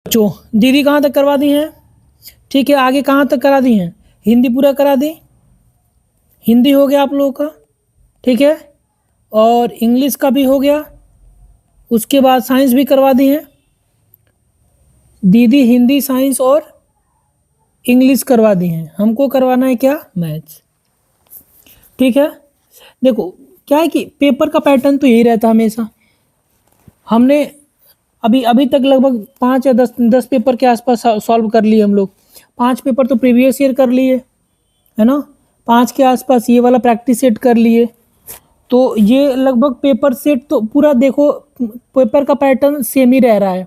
बच्चों दीदी कहाँ तक करवा दी हैं? ठीक है, आगे कहाँ तक करा दी हैं? हिंदी पूरा करा दी, हिंदी हो गया आप लोगों का, ठीक है, और इंग्लिश का भी हो गया, उसके बाद साइंस भी करवा दी हैं दीदी, हिंदी साइंस और इंग्लिश करवा दी हैं। हमको करवाना है क्या? मैथ्स। ठीक है, देखो क्या है कि पेपर का पैटर्न तो यही रहता है हमेशा। हमने अभी अभी तक लगभग 5 या 10 पेपर के आसपास सॉल्व कर लिए हम लोग। 5 पेपर तो प्रीवियस ईयर कर लिए, है ना, 5 के आसपास ये वाला प्रैक्टिस सेट कर लिए। तो ये लगभग पेपर सेट तो पूरा देखो, पेपर का पैटर्न सेम ही रह रहा है,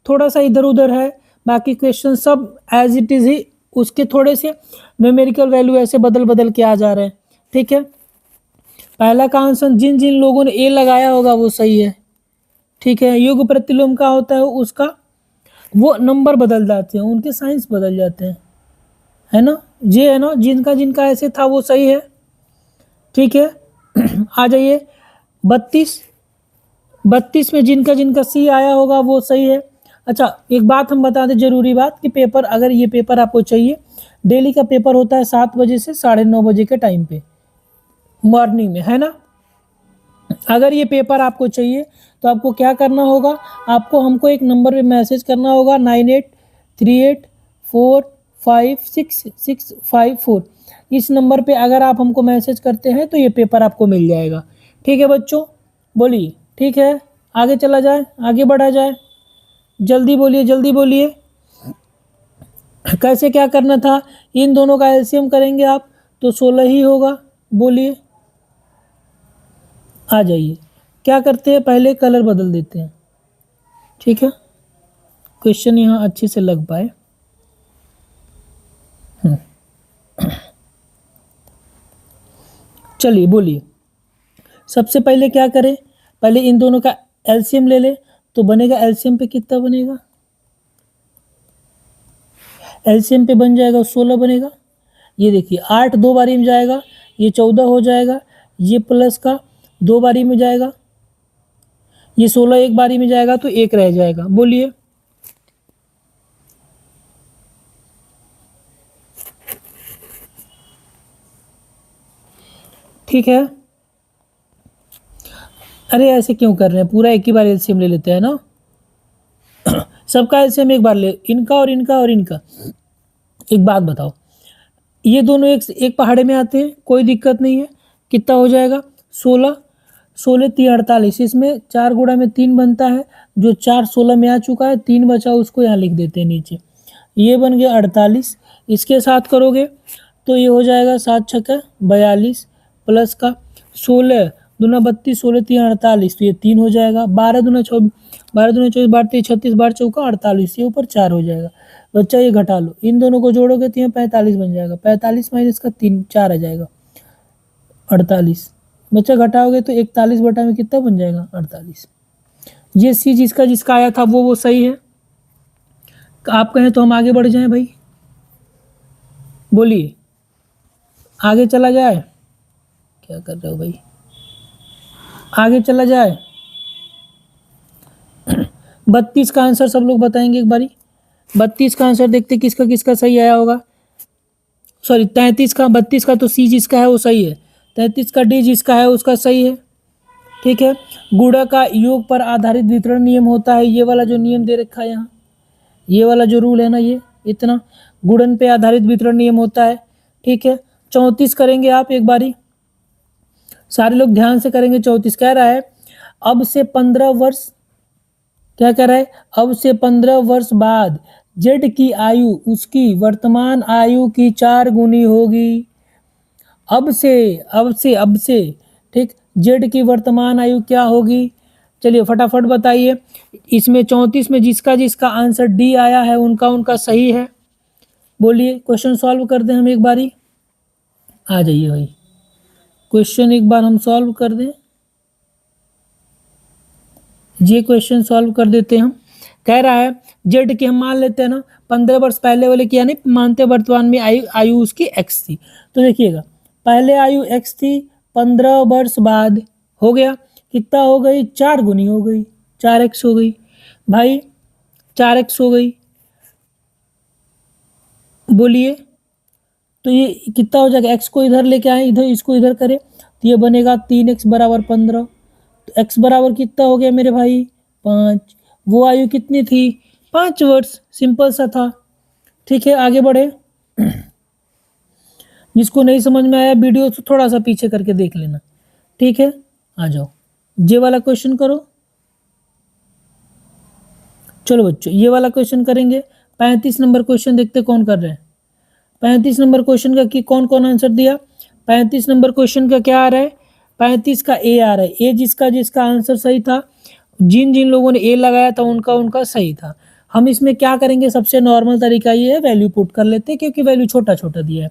थोड़ा सा इधर उधर है, बाकी क्वेश्चन सब एज इट इज़ ही, उसके थोड़े से न्यूमेरिकल वैल्यू ऐसे बदल बदल के आ जा रहे हैं। ठीक है, पहला का आंसर जिन जिन लोगों ने ए लगाया होगा वो सही है। ठीक है, योग प्रतिलोम का होता है उसका वो नंबर बदल जाते हैं, उनके साइंस बदल जाते हैं, है ना, ये है ना, जिनका जिनका ऐसे था वो सही है। ठीक है आ जाइए 32 में जिनका जिनका सी आया होगा वो सही है। अच्छा एक बात हम बता दें, जरूरी बात, कि पेपर, अगर ये पेपर आपको चाहिए, डेली का पेपर होता है 7 बजे से 9:30 बजे के टाइम पे मॉर्निंग में, है ना। अगर ये पेपर आपको चाहिए तो आपको क्या करना होगा, आपको हमको एक नंबर पे मैसेज करना होगा 9838456654। इस नंबर पे अगर आप हमको मैसेज करते हैं तो ये पेपर आपको मिल जाएगा। ठीक है बच्चों, बोलिए, ठीक है, आगे चला जाए, आगे बढ़ा जाए, जल्दी बोलिए, जल्दी बोलिए। कैसे क्या करना था, इन दोनों का एलसीएम करेंगे आप तो 16 ही होगा। बोलिए, आ जाइए। क्या करते हैं, पहले कलर बदल देते हैं, ठीक है, क्वेश्चन यहाँ अच्छे से लग पाए। चलिए बोलिए, सबसे पहले क्या करें, पहले इन दोनों का एलसीएम ले ले, तो बनेगा एलसीएम पे कितना बनेगा, एलसीएम पे बन जाएगा 16 बनेगा। ये देखिए 8 दो बारी में जाएगा, ये 14 हो जाएगा, ये प्लस का 2 बारी में जाएगा, ये 16 एक बारी में जाएगा तो 1 रह जाएगा। बोलिए, ठीक है, अरे ऐसे क्यों कर रहे हैं, पूरा एक ही बार एलसीएम ले लेते हैं ना, सबका एलसीएम एक बार ले, इनका और इनका और इनका। एक बात बताओ, ये दोनों एक पहाड़े में आते हैं, कोई दिक्कत नहीं है, कितना हो जाएगा 16, 16 3 48, इसमें 4 गुणा में 3 बनता है, जो 4 16 में आ चुका है, 3 बचा उसको यहाँ लिख देते हैं नीचे, ये बन गया 48। इसके साथ करोगे तो ये हो जाएगा 7 छक्का 42 प्लस का 16 दूना 32, 16 3 48, तो ये 3 हो जाएगा, 12 दूना 24, 12 दूना 24, 12 3 36, 12 चौका 48, ये ऊपर 4 हो जाएगा। बच्चा ये घटा लो, इन दोनों को जोड़ोगे तो यहाँ 45 बन जाएगा, 45 माइनस का 3 4 आ जाएगा 48। बच्चा घटाओगे तो 41 बटा में कितना बन जाएगा 48। ये सी जिसका जिसका आया था वो सही है। आप कहें तो हम आगे बढ़ जाएं भाई, बोलिए, आगे चला जाए, क्या कर रहे हो भाई, आगे चला जाए। 32 का आंसर सब लोग बताएंगे एक बारी, 32 का आंसर देखते किसका किसका सही आया होगा। सॉरी 33 का, 32 का तो सी जिसका है वो सही है, 33 का डी जिसका है उसका सही है। ठीक है, गुणा का योग पर आधारित वितरण नियम होता है, ये वाला जो नियम दे रखा है यहाँ, ये वाला जो रूल है ना, ये इतना गुणन पे आधारित वितरण नियम होता है। ठीक है, 34 करेंगे आप एक बारी, सारे लोग ध्यान से करेंगे। 34 कह रहा है अब से 15 वर्ष, क्या कह रहा है, अब से 15 वर्ष बाद जेड की आयु उसकी वर्तमान आयु की 4 गुनी होगी। अब से ठीक, जेड की वर्तमान आयु क्या होगी, चलिए फटाफट बताइए। इसमें 34 में जिसका जिसका आंसर डी आया है उनका उनका सही है। बोलिए, क्वेश्चन सॉल्व कर दें हम एक बारी, आ जाइए भाई, क्वेश्चन एक बार हम सॉल्व कर दें, ये क्वेश्चन सॉल्व कर देते हैं हम। कह रहा है जेड की हम मान लेते हैं ना 15 वर्ष पहले वाले की, यानी मानते वर्तमान में आयु उसकी एक्स थी, तो देखिएगा पहले आयु एक्स थी, 15 वर्ष बाद हो गया, कितना हो गई 4 गुनी हो गई, 4x हो गई भाई। 4x हो गई, बोलिए। तो ये कितना हो जाएगा, x को इधर लेके आए, इधर इसको इधर करें तो ये बनेगा 3x बराबर 15। तो x बराबर कितना हो गया मेरे भाई, 5। वो आयु कितनी थी, 5 वर्ष। सिंपल सा था। ठीक है, आगे बढ़े। जिसको नहीं समझ में आया वीडियो तो थोड़ा सा पीछे करके देख लेना। ठीक है, आ जाओ, ये वाला क्वेश्चन करो। चलो बच्चों, ये वाला क्वेश्चन करेंगे। 35 नंबर क्वेश्चन देखते कौन कर रहे हैं। 35 नंबर क्वेश्चन का कि कौन कौन आंसर दिया। 35 नंबर क्वेश्चन का क्या आ रहा है, 35 का ए आ रहा है। ए जिसका जिसका आंसर सही था, जिन जिन लोगों ने ए लगाया था उनका उनका सही था। हम इसमें क्या करेंगे, सबसे नॉर्मल तरीका ये है, वैल्यू पुट कर लेते हैं क्योंकि वैल्यू छोटा छोटा दिया है।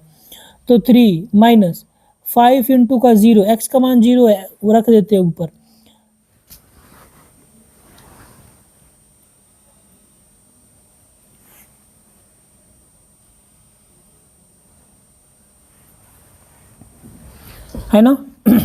तो 3 माइनस 5 इंटू का 0, एक्स का मान 0 है वो रख देते हैं ऊपर। है ना,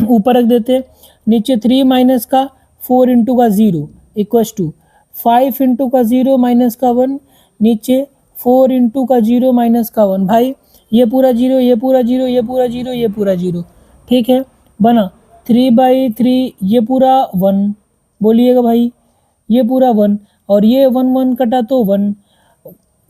ऊपर रख देते हैं। नीचे 3 माइनस का 4 इंटू का 0 इक्वस टू 5 इंटू का 0 माइनस का 1, नीचे 4 इंटू का 0 माइनस का 1। भाई ये पूरा 0, ये पूरा 0, ये पूरा 0, ये पूरा 0। ठीक है, बना 3/3, ये पूरा 1, बोलिएगा भाई, ये पूरा 1 और ये 1 1 कटा तो 1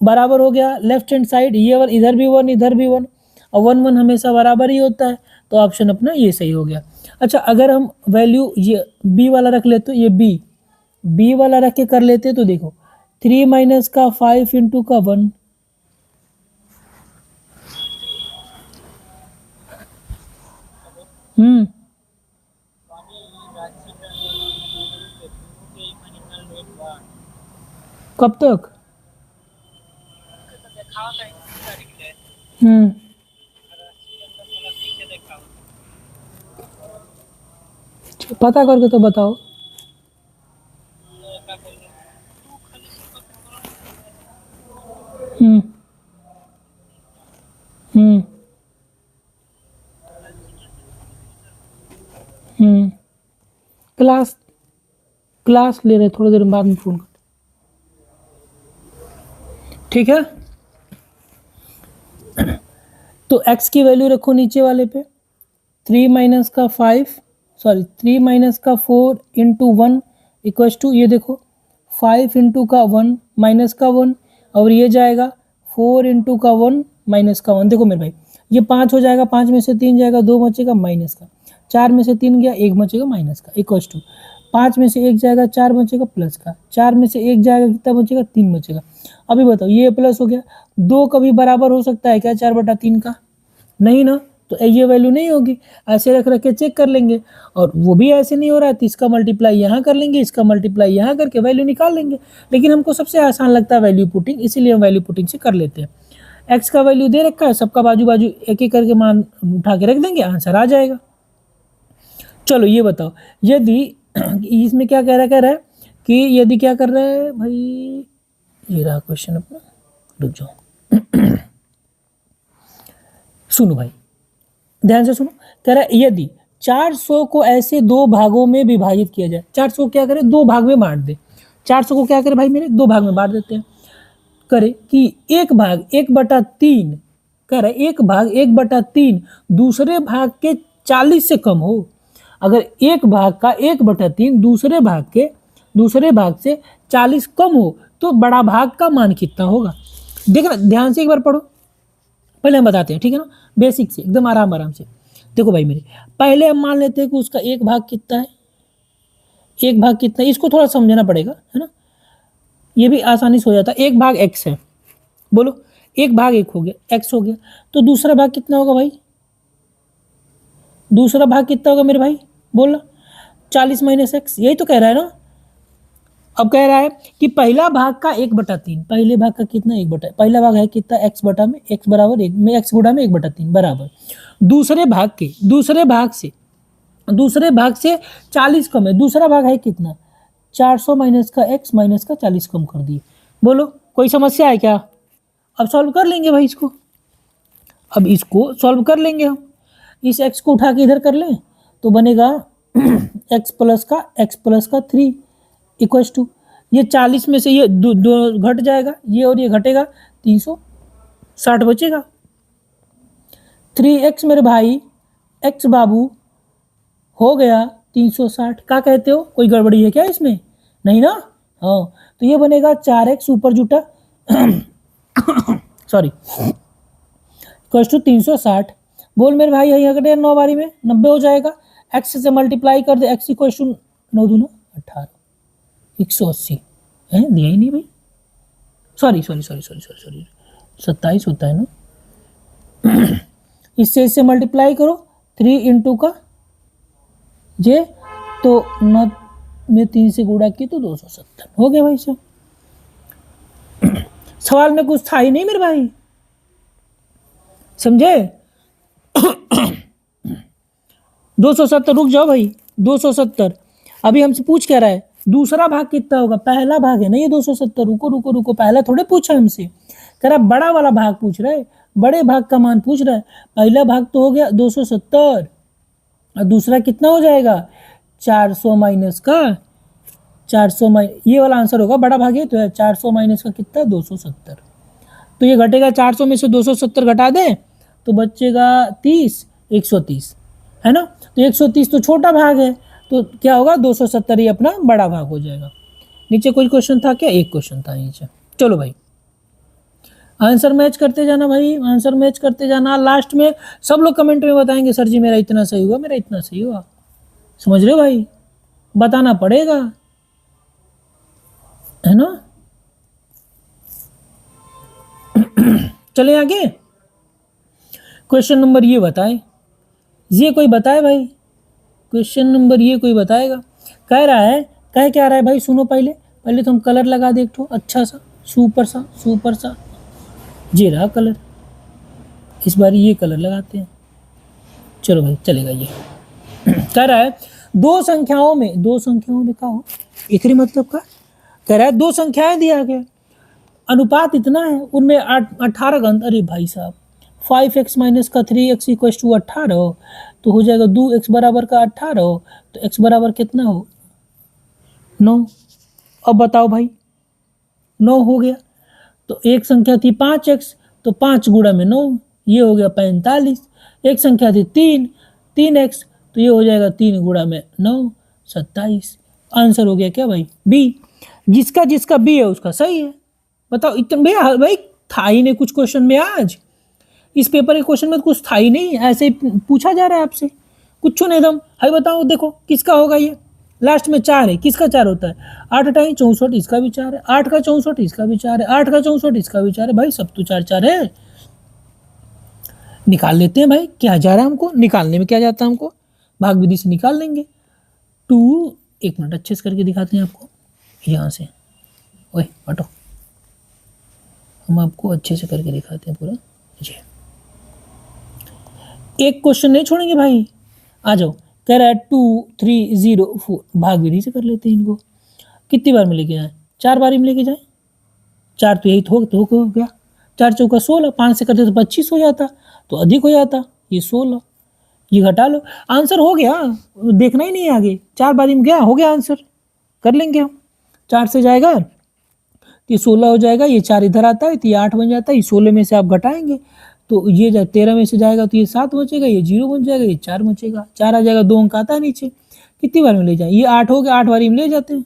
बराबर हो गया। लेफ्ट हैंड साइड ये इधर भी 1 इधर भी 1 और 1 1 हमेशा बराबर ही होता है, तो ऑप्शन अपना ये सही हो गया। अच्छा, अगर हम वैल्यू ये बी वाला रख लेते, तो ये बी वाला रख के कर लेते तो देखो 3 माइनस का 5 इंटू का 1, कब तक, पता करके तो बताओ। हम्म हम्म हम्म क्लास क्लास ले रहे, थोड़ी देर बाद में फोन कर। ठीक है, तो x की वैल्यू रखो नीचे वाले पे। 3 माइनस का 4 इंटू 1 इक्वस टू, ये देखो 5 इंटू का 1 माइनस का 1 और ये जाएगा 4 इंटू का 1 माइनस का 1। देखो मेरे भाई, ये 5 हो जाएगा, 5 में से 3 जाएगा, 2 बचेगा माइनस का, 4 में से 3 गया, 1 बचेगा माइनस का, इक्वस टू 5 में से 1 जाएगा, 4 बचेगा प्लस का, 4 में से 1 जाएगा, कितना बचेगा, 3 बचेगा। अभी बताओ, ये प्लस हो गया, 2 कभी बराबर हो सकता है क्या 4/3 का, नहीं ना, तो ये वैल्यू नहीं होगी। ऐसे रख रख के चेक कर लेंगे, और वो भी ऐसे नहीं हो रहा है तो इसका मल्टीप्लाई यहाँ कर लेंगे, इसका मल्टीप्लाई यहाँ करके वैल्यू निकाल लेंगे। लेकिन हमको सबसे आसान लगता है वैल्यू पुटिंग, इसीलिए हम वैल्यू पुटिंग से कर लेते हैं। एक्स का वैल्यू दे रखा है, सबका बाजू बाजू एक एक करके मान उठा के रख देंगे, आंसर आ जाएगा। चलो ये बताओ, यदि इसमें क्या कह रहा है कि यदि क्या कर रहा है भाई, ये रहा क्वेश्चन अपना, रुक जाओ सुनो भाई, ध्यान से सुनो। कह रहा है यदि 400 को ऐसे 2 भागों में विभाजित किया जाए, 400 को क्या करे, 2 भाग में बांट दे। 400 को क्या करे भाई मेरे, 2 भाग में बांट देते हैं। करे कि 1 भाग 1/3, कह रहा है 1 भाग 1/3 दूसरे भाग के 40 से कम हो। अगर एक भाग का 1/3 दूसरे भाग से 40 कम हो तो बड़ा भाग का मान कितना होगा। देखना ध्यान से एक बार पढ़ो, पहले हम बताते हैं, ठीक है ना, बेसिक से एकदम आराम से। देखो भाई मेरे, पहले हम मान लेते हैं कि उसका 1 भाग कितना है, 1 भाग कितना है, इसको थोड़ा समझना पड़ेगा, है ना, ये भी आसानी से हो जाता है। 1 भाग x है, बोलो 1 भाग 1 हो गया, x हो गया, तो दूसरा भाग कितना होगा भाई, दूसरा भाग कितना होगा मेरे भाई, बोलना 40 माइनस x, यही तो कह रहा है ना। अब कह रहा है कि पहला भाग का 1/3, पहले भाग का कितना, पहला भाग है कितना, x बटा में, x बराबर 1 में, x गुणा में 1/3 बराबर दूसरे भाग से 40 कम है, दूसरा भाग है कितना, 400 माइनस का x माइनस का 40 कम कर दिए। बोलो कोई समस्या है क्या। अब सॉल्व कर लेंगे भाई इसको, अब इसको सॉल्व कर लेंगे हम, इस x को उठा के इधर कर लें तो बनेगा x प्लस का 3 इक्वल्स टू, ये 40 में से ये दो घट जाएगा, ये और ये घटेगा, 360 बचेगा। 3x मेरे भाई, x बाबू हो गया 360। क्या कहते हो, कोई गड़बड़ी है क्या इसमें? नहीं ना? हाँ, तो ये बनेगा 4x ऊपर जुटा सॉरी इक्वल टू 360। बोल मेरे भाई, यही अगर 9 बारी में 90 हो जाएगा। x से मल्टीप्लाई कर दे, x इक्वल टू 9 दूना 18, 180 है, दिया ही नहीं भाई, सॉरी 27 होता है ना। इससे मल्टीप्लाई करो, 3 इंटू का जे, तो 9 में 3 से गुणा की तो 270 हो गया भाई साहब। सवाल में कुछ था ही नहीं मेरे भाई, समझे? 270, रुक जाओ भाई, 270 अभी हमसे पूछ क्या रहा है, दूसरा भाग कितना होगा? पहला भाग है ना ये 270। रुको रुको रुको, पहला थोड़े पूछा हमसे, कह रहा बड़ा वाला भाग पूछ रहा है, बड़े भाग का मान पूछ रहा है। पहला भाग तो हो गया 270, और दूसरा कितना हो जाएगा? 400 माइनस का 400 ये वाला आंसर होगा, बड़ा भाग है तो है 400 माइनस का कितना? 270। तो ये घटेगा, 400 में से 270 घटा दें तो बचेगा 30, 130 है ना। तो 130 तो छोटा भाग है, तो क्या होगा? 270 ही अपना बड़ा भाग हो जाएगा। नीचे कोई क्वेश्चन था क्या? एक क्वेश्चन था नीचे। चलो भाई, आंसर मैच करते जाना भाई, आंसर मैच करते जाना। लास्ट में सब लोग कमेंट में बताएंगे सर जी मेरा इतना सही हुआ, मेरा इतना सही हुआ। समझ रहे हो भाई? बताना पड़ेगा, है ना। चले आगे, क्वेश्चन नंबर ये बताए, ये कोई बताए भाई, क्वेश्चन नंबर ये कोई बताएगा? कह रहा है, कह क्या रहा है भाई, सुनो पहले तो हम कलर लगा दे, एक अच्छा सा सुपर सा ये रहा कलर, इस बार ये कलर लगाते हैं। चलो भाई चलेगा ये। कह रहा है दो संख्याओं में क्या हो, एक ही मतलब का। कह रहा है दो संख्याएं दिया गया, अनुपात इतना है, उनमें 18 का अंतर। अरे भाई साहब, 5x माइनस का 3x इक्वल टू 18 हो तो हो जाएगा 2x बराबर का 18 हो, तो x बराबर कितना हो? 9। अब बताओ भाई, 9 हो गया। तो एक संख्या थी 5x, तो 5 गुणा में 9, ये हो गया 45। एक संख्या थी 3x, तो ये हो जाएगा 3 गुणा में 9, 27। आंसर हो गया क्या भाई? बी। जिसका बी है उसका सही है। बताओ, इतना भैया भाई था ही नहीं कुछ क्वेश्चन में, आज इस पेपर के क्वेश्चन में तो कुछ था ही नहीं, ऐसे ही पूछा जा रहा है आपसे, कुछ नहीं दम है। बताओ देखो किसका होगा ये? लास्ट में 4 है, किसका 4 होता है? 8 टाइम 64, इसका भी 4 है। 8 का 64, इसका भी 4 है। 8 का 64, इसका भी 4 है। भाई सब तो 4 है। निकाल लेते हैं भाई, क्या जा रहा है हमको निकालने में, क्या जाता है हमको, भाग विधि से निकाल लेंगे। 2, एक मिनट अच्छे से करके दिखाते हैं आपको, यहाँ से ओए हटो, हम आपको अच्छे से करके दिखाते हैं पूरा। जी, एक क्वेश्चन नहीं छोड़ेंगे भाई, आ जाओ। कह रहा है 2, 3, 0, 4, भाग विधि से कर लेते हैं इनको। कितनी बार में लेके जाए? 4 बारी में लेके जाए। 4 तो यही तो हो गया, 4 चौका 16, 5 से करते तो 25 हो जाता, तो अधिक हो जाता, ये 16, ये घटा लो, आंसर हो गया। देखना ही नहीं है आगे, 4 बारी में गया, हो गया आंसर, कर लेंगे हम। 4 से जाएगा तो ये 16 हो जाएगा, ये 4 इधर आता है तो ये 8 बन जाता है, ये 16 में से आप घटाएंगे तो ये 13 में से जाएगा तो ये 7 बचेगा, ये 0 बन जाएगा, ये 4 बचेगा, 4 आ जाएगा, 2 अंक आता है नीचे। कितनी बार में ले जाए? ये 8 हो गया, 8 बारी में ले जाते हैं,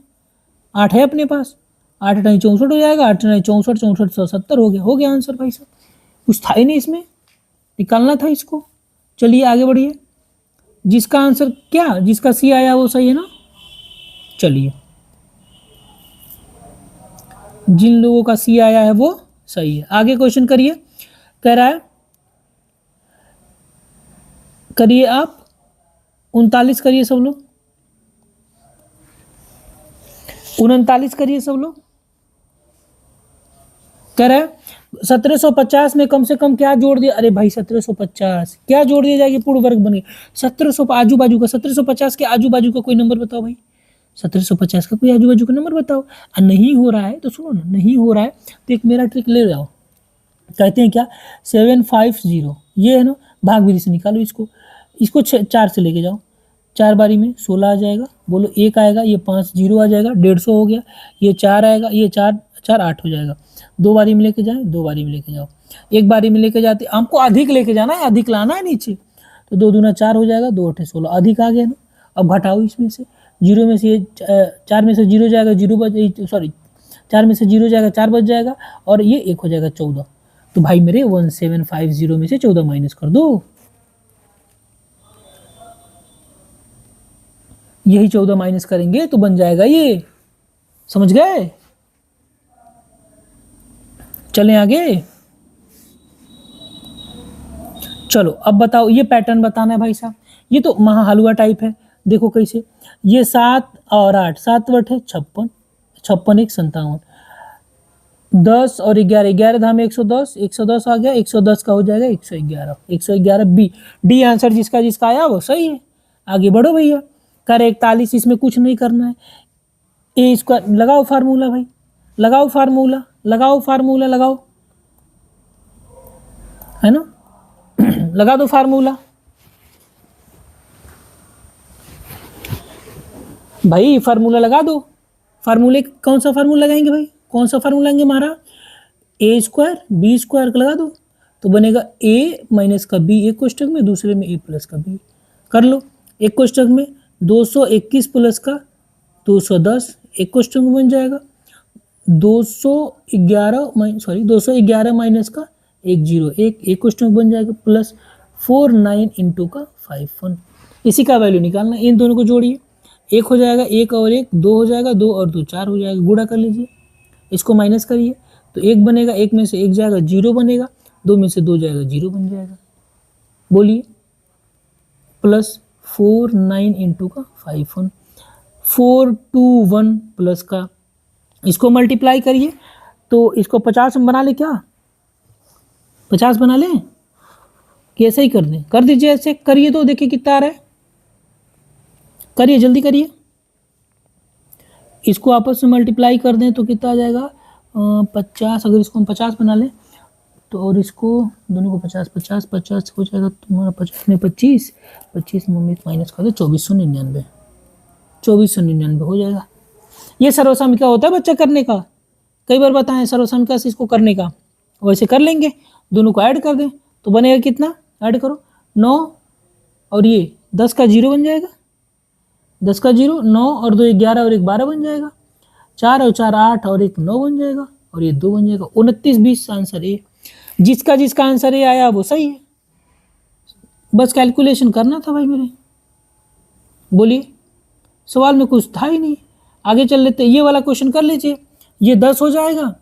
8 है अपने पास, 8 टाइम 64 हो जाएगा, 8 टाइम 64, 64 170 हो गया आंसर भाई साहब। कुछ था ही नहीं इसमें, निकालना था इसको। चलिए आगे बढ़िए, जिसका आंसर क्या, जिसका सी आया वो सही है ना। चलिए, जिन लोगों का सी आया है वो सही है। आगे क्वेश्चन करिए, कह रहा है करिए आप 39 करिए सब लोग, 39 करिए सब लोग। कह रहा है 1750 में कम से कम क्या जोड़ दिया? अरे भाई 1750 क्या जोड़ दिया जाएगी? पूर्ण वर्ग बन गया। 1700 आजू बाजू का, 1750 के आजू बाजू का कोई नंबर बताओ भाई, 1750 का कोई आजू बाजू का नंबर बताओ। नहीं हो रहा है तो सुनो ना, नहीं हो रहा है तो एक मेरा ट्रिक ले जाओ। कहते हैं क्या, 750 ये है ना, भाग विधि से निकालो इसको 4 से लेके जाओ, 4 बारी में 16 आ जाएगा, बोलो 1 आएगा, ये 5 जीरो आ जाएगा, 150 हो गया, ये 4 आएगा, ये 4 4 8 हो जाएगा। 2 बारी में लेके जाए, 2 बारी में लेके जाओ, 1 बारी में लेके जाते, हमको अधिक लेके जाना है, अधिक लाना है नीचे, तो 2 दूना 4 हो जाएगा, 2 8 16 अधिक आ गया ना। अब घटाओ इसमें से, जीरो में से ये 4 में से जीरो जाएगा, जीरो बच, सॉरी 4 में से जीरो जाएगा, 4 बच जाएगा, और ये 1 हो जाएगा 14। तो भाई मेरे 1750 में से 14 माइनस कर दो, यही 14 माइनस करेंगे तो बन जाएगा ये, समझ गए। चलें आगे, चलो अब बताओ, ये पैटर्न बताना है भाई साहब, ये तो महा हलवा टाइप है, देखो कैसे, ये 7 और 8, 7 वट है 56, 56 1 57, 10 और 11, 11 धाम 110, 110 आ गया, 110 का हो जाएगा 111, 111 बी, डी आंसर जिसका जिसका आया वो सही है। आगे बढ़ो भैया, कर 41, इसमें कुछ नहीं करना है, ए स्क्वायर लगाओ फार्मूला भाई, लगाओ फार्मूला, लगाओ फार्मूला, लगाओ, है ना, लगा दो फार्मूला भाई, फार्मूला लगा दो। फार्मूले कौन सा फार्मूला लगाएंगे भाई, कौन सा फार्मूला लगाएंगे हमारा, ए स्क्वायर बी स्क्वायर लगा दो, तो बनेगा ए माइनस का बी एक कोष्टक में, दूसरे में ए प्लस का बी, कर लो। एक कोष्टक में 221 प्लस का 210 एक कोष्टक में बन जाएगा, 211 माइनस का 101 एक कोष्टक में बन जाएगा, प्लस 49 इंटू का 51, इसी का वैल्यू निकालना, इन दोनों को जोड़िए, 1 हो जाएगा, 1 और 1 2 हो जाएगा, 2 और 2 4 हो जाएगा, गुणा कर लीजिए, इसको माइनस करिए, तो 1 बनेगा, 1 में से 1 जाएगा 0 बनेगा, 2 में से 2 जाएगा 0 बन जाएगा, बोलिए, प्लस 49 इंटू का 51, 421 प्लस का, इसको मल्टीप्लाई करिए, तो इसको 50 में बना ले, क्या 50 बना लें, कैसे ही कर दें, कर दीजिए, ऐसे करिए तो देखिए कितना आ रहा है, करिए जल्दी करिए, इसको आपस में मल्टीप्लाई कर दें तो कितना आ जाएगा 50, अगर इसको हम 50 बना लें तो, और इसको दोनों को 50 50 50 हो जाएगा तुम्हारा, 50 में 25 25 मम्मी माइनस कर दो, 2499, 2499 हो जाएगा। ये सर्वसमिका होता है बच्चा करने का, कई बार बताएं सर्वसमिका से इसको करने का, वैसे कर लेंगे, दोनों को ऐड कर दें तो बनेगा कितना, ऐड करो 9 और ये 10 का 0 बन जाएगा, 10 का 0, 9 और 2 11 और 1 12 बन जाएगा, 4 और 4 8 और 1 9 बन जाएगा, और ये 2 बन जाएगा, 29 20 आंसर ए, जिसका जिसका आंसर ए आया वो सही है, बस कैलकुलेशन करना था भाई मेरे, बोलिए, सवाल में कुछ था ही नहीं। आगे चल लेते, ये वाला क्वेश्चन कर लीजिए, ये 10 हो जाएगा,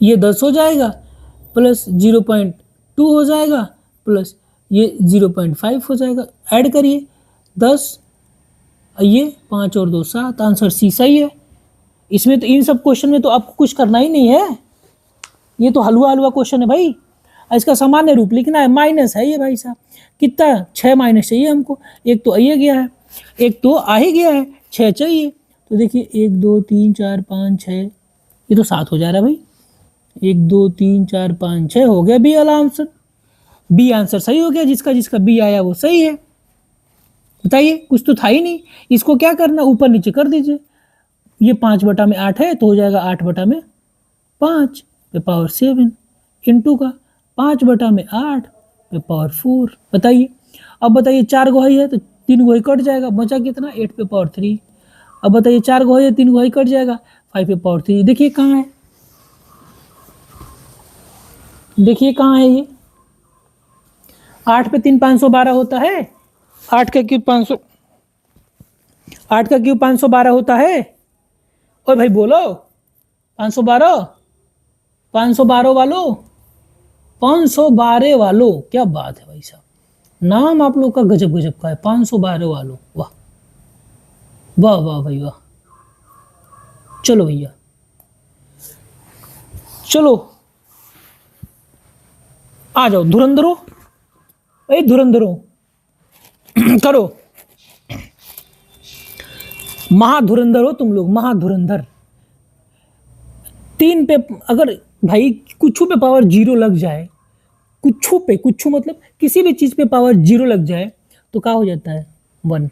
ये 10 हो जाएगा, प्लस 0.2 हो जाएगा, प्लस ये 0.5 हो जाएगा, ऐड करिए 10, ये 5 और 2 7, आंसर सी सही है। इसमें तो इन सब क्वेश्चन में तो आपको कुछ करना ही नहीं है, ये तो हलवा हलवा क्वेश्चन है भाई, इसका सामान्य रूप लिखना है, माइनस है ये भाई साहब, कितना 6 माइनस चाहिए हमको, एक तो आइए गया है, एक तो आ ही गया है, 6 चाहिए, तो देखिए 1 2 3 4 5 6, ये तो 7 हो जा रहा है भाई, 1 2 3 4 5 6 हो गया बी वाला आंसर, बी आंसर सही हो गया, जिसका जिसका बी आया वो सही है। बताइए, कुछ तो था ही नहीं, इसको क्या करना, ऊपर नीचे कर दीजिए, ये 5/8 है तो हो जाएगा 8/5 पे पावर 7 इंटू का 5/8 पे पावर 4, बताइए। अब बताइए 4 गोहाई है तो 3 गोहाई कट जाएगा, बचा कितना 8 पे पावर 3, अब बताइए 4 गोहाई है 3 गोहाई कट जाएगा 5 पे पावर 3, देखिए कहाँ है, देखिए कहाँ है ये, 8 पे 3 512 होता है, 8 का क्यूब 500, 8 का क्यूब 512 होता है, और भाई बोलो 512, 512 वालों, 512 वालों, क्या बात है भाई साहब, नाम आप लोग का गजब गजब का है, 512 वालों, वाह वाह वाह भाई वाह। चलो भैया, चलो आ जाओ धुरंधरो, ए धुरंधरो करो, महाधुरंधर हो तुम लोग, महाधुरंधर। 3 पे अगर भाई कुछ पे पावर 0 लग जाए, कुछ पे, कुछ मतलब किसी भी चीज पे पावर 0 लग जाए तो क्या हो जाता है, 1,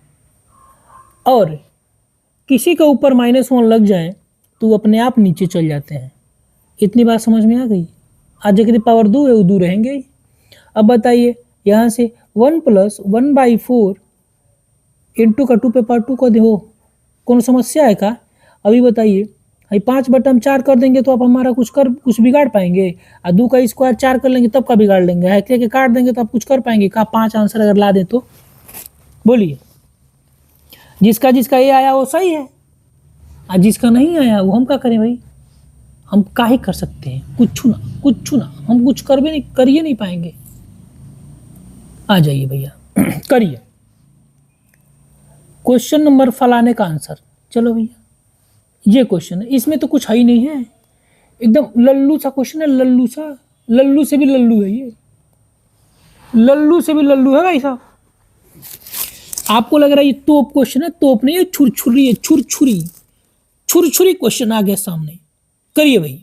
और किसी के ऊपर -1 लग जाए तो वो अपने आप नीचे चल जाते हैं। इतनी बात समझ में आ गई। आज की पावर 2 है, वो 2 रहेंगे ही। अब बताइए यहाँ से 1 + 1/4 इंटू का 2 पे पावर 2 को देखो, कौन समस्या है का? अभी बताइए, 5 बटा हम 4 कर देंगे तो आप हमारा कुछ बिगाड़ पाएंगे? 2 का स्क्वायर 4 कर लेंगे तब का बिगाड़ लेंगे? है के काट देंगे तो आप कुछ कर पाएंगे का? 5 आंसर अगर ला दें तो बोलिए। जिसका जिसका ये आया वो सही है, और जिसका नहीं आया वो हम क्या करें भाई? हम का ही कर सकते हैं? कुछ ना, हम कुछ करिए नहीं पाएंगे। आ जाइए भैया करिए क्वेश्चन नंबर फलाने का आंसर। चलो भैया ये क्वेश्चन है, इसमें तो कुछ है ही नहीं है, एकदम लल्लू सा क्वेश्चन है, लल्लू सा, लल्लू से भी लल्लू है ये, लल्लू से भी लल्लू है भाई साहब। आपको लग रहा है ये तोप क्वेश्चन है? तोप नहीं है, छुरछुरी है, छुरछुरी क्वेश्चन आ गया सामने। करिए भाई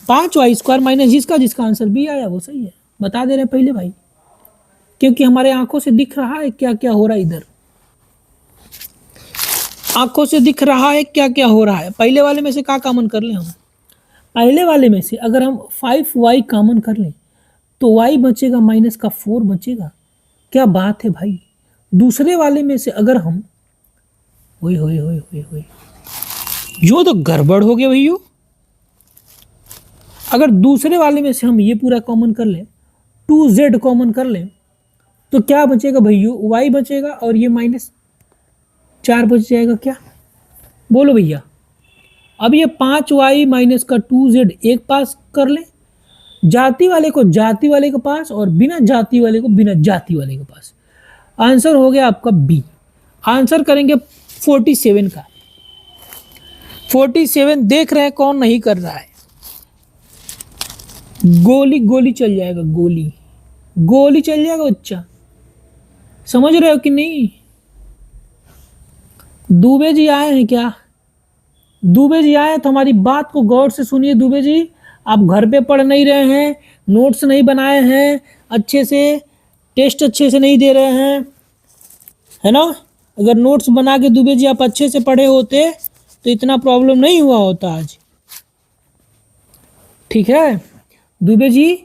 5y² माइनस जिसका आंसर बी आया वो सही है। बता दे रहे हैं पहले भाई, क्योंकि हमारे आंखों से दिख रहा है क्या क्या हो रहा है इधर, आंखों से दिख रहा है क्या क्या हो रहा है। पहले वाले में से क्या कॉमन कर लें हम? पहले वाले में से अगर हम 5y कॉमन कर लें तो y बचेगा -4 बचेगा। क्या बात है भाई। दूसरे वाले में से अगर हम ओए जो तो गड़बड़ हो गया भैया। अगर दूसरे वाले में से हम ये पूरा कॉमन कर लें, 2z कॉमन कर लें तो क्या बचेगा भैया? y बचेगा और ये -4 बच जाएगा। क्या बोलो भैया? अब ये 5y माइनस का 2z एक पास कर ले, जाति वाले को जाति वाले के पास और बिना जाति वाले को बिना जाति वाले के पास। आंसर हो गया आपका बी। आंसर करेंगे 47 का। 47 देख रहे हैं कौन नहीं कर रहा है? गोली चल जाएगा, गोली चल जाएगा बच्चा। समझ रहे हो कि नहीं? दुबे जी आए हैं क्या? दुबे जी आए तो हमारी बात को गौर से सुनिए। दुबे जी आप घर पे पढ़ नहीं रहे हैं, नोट्स नहीं बनाए हैं अच्छे से, टेस्ट अच्छे से नहीं दे रहे हैं, है ना? अगर नोट्स बना के दुबे जी आप अच्छे से पढ़े होते तो इतना प्रॉब्लम नहीं हुआ होता आज। ठीक है दुबे जी,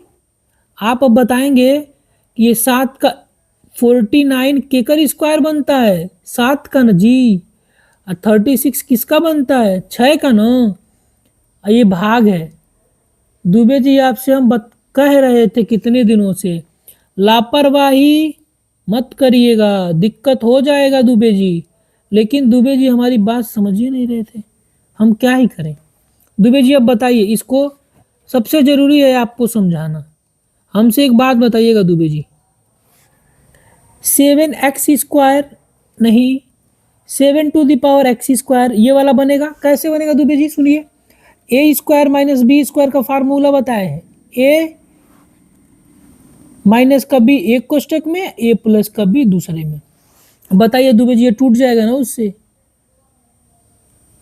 आप अब बताएंगे कि ये 7 का 49 केकर स्क्वायर बनता है? 7 का ना जी। 36 किसका बनता है? 6 का ना। ये भाग है। दुबे जी आपसे हम कह रहे थे कितने दिनों से, लापरवाही मत करिएगा, दिक्कत हो जाएगा दुबे जी। लेकिन दुबे जी हमारी बात समझ ही नहीं रहे थे, हम क्या ही करें। दुबे जी अब बताइए, इसको सबसे जरूरी है आपको समझाना। हमसे एक बात बताइएगा दुबे जी, 7x² नहीं 7⁴x² ये वाला बनेगा कैसे बनेगा दुबे जी? सुनिए, a² माइनस b² का फार्मूला बताया है। a माइनस का b एक कोष्टक में, a प्लस का b दूसरे में। बताइए दुबे जी ये टूट जाएगा ना उससे,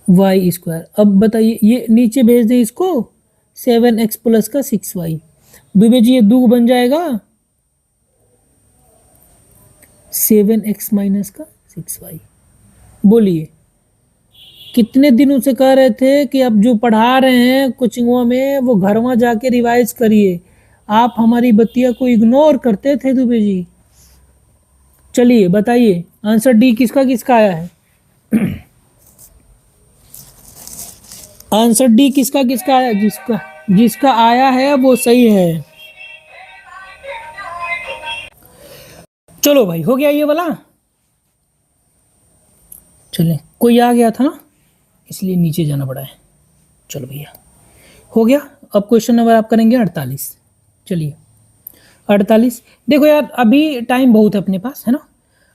y²। अब बताइए ये नीचे भेज दें इसको, 7x प्लस का 6y। दुबे जी ये 2 बन जाएगा 7x माइनस का 6y। बोलिए कितने दिनों से कह रहे थे कि आप जो पढ़ा रहे हैं कोचिंगों में वो घर में जाके रिवाइज करिए, आप हमारी बतिया को इग्नोर करते थे दुबे जी। चलिए बताइए आंसर डी किसका किसका आया है? आंसर डी किसका किसका आया? जिसका आया है वो सही है। चलो भाई हो गया ये वाला। चलें, कोई आ गया था ना इसलिए नीचे जाना पड़ा है। चलो भैया हो गया। अब क्वेश्चन नंबर आप करेंगे 48। चलिए 48। देखो यार अभी टाइम बहुत है अपने पास, है ना?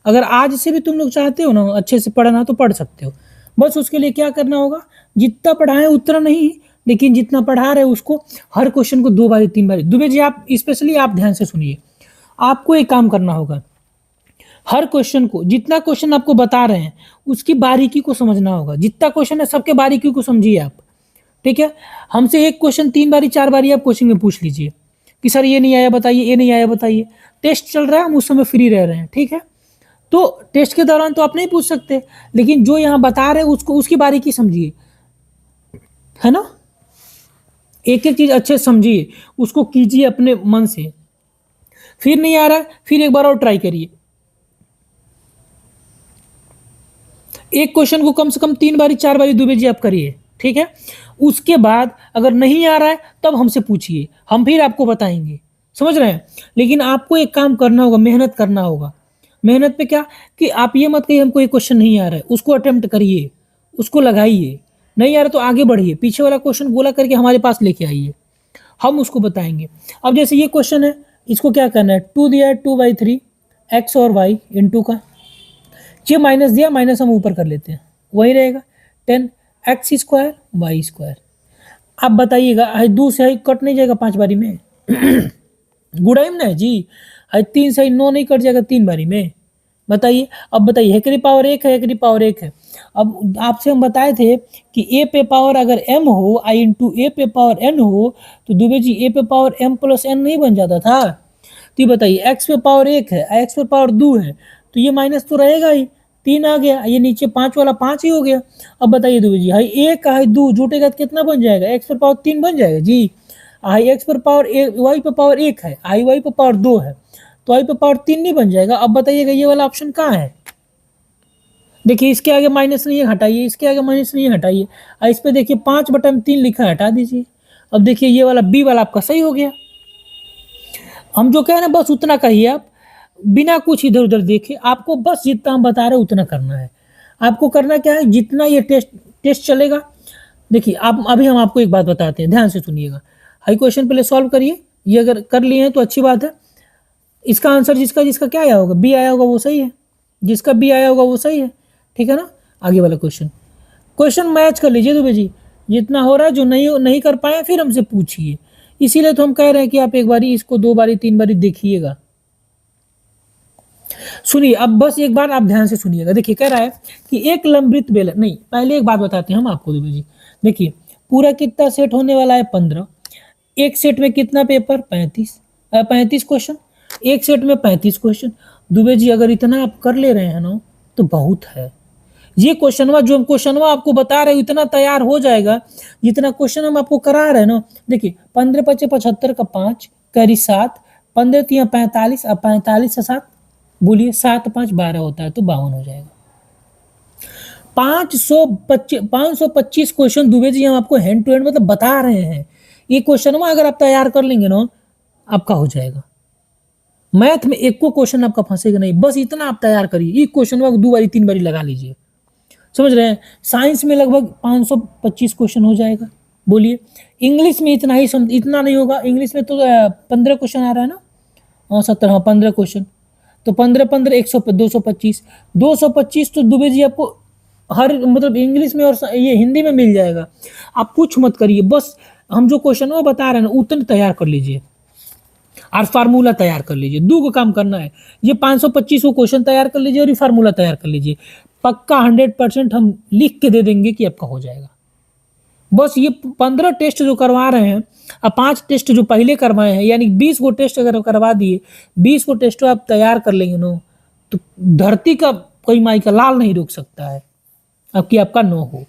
अगर आज से भी तुम लोग चाहते हो ना अच्छे से पढ़ना तो पढ़ सकते हो। बस उसके लिए क्या करना होगा, जितना पढ़ाएं उतना नहीं, लेकिन जितना पढ़ा रहे उसको हर क्वेश्चन को 2 बारी 3 बारी। दुबे जी आप स्पेशली आप ध्यान से सुनिए, आपको एक काम करना होगा, हर क्वेश्चन को, जितना क्वेश्चन आपको बता रहे हैं उसकी बारीकी को समझना होगा। जितना क्वेश्चन है सबके बारीकी को समझिए आप, ठीक है? हमसे एक क्वेश्चन 3 बारी 4 बारी आप कोचिंग में पूछ लीजिए कि सर ये नहीं आया बताइए, ये नहीं आया बताइए। टेस्ट चल रहा है, हम उस समय फ्री रह रहे हैं, ठीक है? तो टेस्ट के दौरान तो आप नहीं पूछ सकते, लेकिन जो यहाँ बता रहे हैं उसको उसकी बारीकी समझिए, है ना। एक एक चीज अच्छे से समझिए, उसको कीजिए अपने मन से। फिर नहीं आ रहा है, फिर एक बार और ट्राई करिए। एक क्वेश्चन को कम से कम 3 बारी 4 बारी दुबे जी आप करिए, ठीक है। उसके बाद अगर नहीं आ रहा है तब हमसे पूछिए, हम फिर आपको बताएंगे, समझ रहे हैं। लेकिन आपको एक काम करना होगा, मेहनत करना होगा। मेहनत पे क्या, कि आप ये मत कहिए हमको ये क्वेश्चन नहीं आ रहा है, उसको अटेम्प्ट करिए, उसको लगाइए। नहीं आ रहा तो आगे बढ़िए, पीछे वाला क्वेश्चन गोला करके हमारे पास लेके आइए, हम उसको बताएंगे। अब जैसे ये क्वेश्चन है, इसको क्या करना है, 2 दिया है 2/3 एक्स और वाई इंटू का, ये माइनस दिया, माइनस हम ऊपर कर लेते हैं, वही रहेगा 10 एक्स स्क्वायर वाई स्क्वायर। अब बताइएगा, हाई 2 से हाई कट नहीं जाएगा 5 बारी में गुड़ाई में ना जी, हाई 3 से हाई 9 नहीं कट जाएगा 3 बारी में, बताइए। अब बताइए, हेकरी पावर 1 है, हेकरी पावर 1 है। अब आपसे हम बताए थे कि ए पे पावर अगर m हो, आई इंटू ए पे पावर n हो, तो दुबे जी ए पे पावर m प्लस n नहीं बन जाता था। तो ये बताइए, एक्स पे पावर 1 है, एक्स पे पावर 2 है, तो ये माइनस तो रहेगा ही, 3 आ गया, ये नीचे 5 वाला 5 ही हो गया। अब बताइए दुबे जी, हाई 1 हाई 2 जुटेगा तो कितना बन जाएगा, एक्स पर पावर 3 बन जाएगा जी। हाई एक्स पर पावर वाई पे पावर 1 है, हाई वाई पे पावर 2 है, तो वाई पे पावर 3 नहीं बन जाएगा। अब बताइएगा ये वाला ऑप्शन कहाँ है। देखिए इसके आगे माइनस नहीं है, हटाइए, इसके आगे माइनस नहीं है, हटाइए। इस पे देखिए 5/3 लिखा है, हटा दीजिए। अब देखिए ये वाला बी वाला आपका सही हो गया। हम जो कह रहे हैं बस उतना कहिए आप, बिना कुछ इधर उधर देखे, आपको बस जितना हम बता रहे हैं उतना करना है। आपको करना क्या है, जितना ये टेस्ट चलेगा। देखिए आप, अभी हम आपको एक बात बताते हैं, ध्यान से सुनिएगा। हाई क्वेश्चन पहले सॉल्व करिए, ये अगर कर लिए हैं तो अच्छी बात है। इसका आंसर जिसका जिसका क्या आया होगा, बी आया होगा वो सही है, जिसका बी आया होगा वो सही है, ठीक है ना। आगे वाला क्वेश्चन, क्वेश्चन मैच कर लीजिए दुबे जी, जितना हो रहा है। जो नहीं नहीं कर पाए फिर हमसे पूछिए, इसीलिए तो हम कह रहे हैं कि आप एक बारी इसको 2 बारी 3 बारी देखिएगा। सुनिए, अब बस एक बार आप ध्यान से सुनिएगा। देखिए कह रहा है कि एक लंबवृत्त बेलन, नहीं पहले एक बात बताते हैं हम आपको दुबे जी। देखिए पूरा कितना सेट होने वाला है, 15। एक सेट में कितना पेपर, 35 क्वेश्चन, एक सेट में 35 क्वेश्चन। दुबे जी अगर इतना आप कर ले रहे हैं ना तो बहुत है। ये क्वेश्चनवा जो हम क्वेश्चनवा आपको बता रहे हैं इतना तैयार हो जाएगा, जितना क्वेश्चन हम आपको करा रहे हैं ना। देखिए 15 × 5 = 75 का 5 करी 7, 15 × 3 = 45, अब 45 से 7 बोलिए, 7 × 5 = 12 होता है, तो 52 हो जाएगा। 525 क्वेश्चन दुबे जी हम आपको हैंड टू हैंड मतलब बता रहे हैं। ये क्वेश्चन अगर आप तैयार कर लेंगे ना, आपका हो जाएगा। मैथ में एक को क्वेश्चन आपका फंसेगा नहीं, बस इतना आप तैयार करिए। एक क्वेश्चन 2 बारी 3 बारी लगा लीजिए, समझ रहे हैं। साइंस में लगभग 525 क्वेश्चन हो जाएगा, बोलिए। इंग्लिश में इतना ही इतना नहीं होगा, इंग्लिश में तो 15 क्वेश्चन आ रहा है ना, हाँ 17, हाँ 15 क्वेश्चन, तो 15 15 100 225 तो दुबे जी आपको हर मतलब इंग्लिश में और ये हिंदी में मिल जाएगा। आप कुछ मत करिए, बस हम जो क्वेश्चन वो बता रहे हैं ना उतने तैयार कर लीजिए और फार्मूला तैयार कर लीजिए। दो को काम करना है, ये 525 को क्वेश्चन तैयार कर लीजिए और ये फार्मूला तैयार कर लीजिए। पक्का 100% हम लिख के दे देंगे कि आपका हो जाएगा। बस ये 15 टेस्ट जो करवा रहे हैं, अब 5 टेस्ट जो पहले करवाए हैं, यानी 20 को टेस्ट अगर करवा दिए, 20 को टेस्ट आप तैयार कर लेंगे नो, तो धरती का कोई माई का लाल नहीं रोक सकता है अब कि आपका नो हो,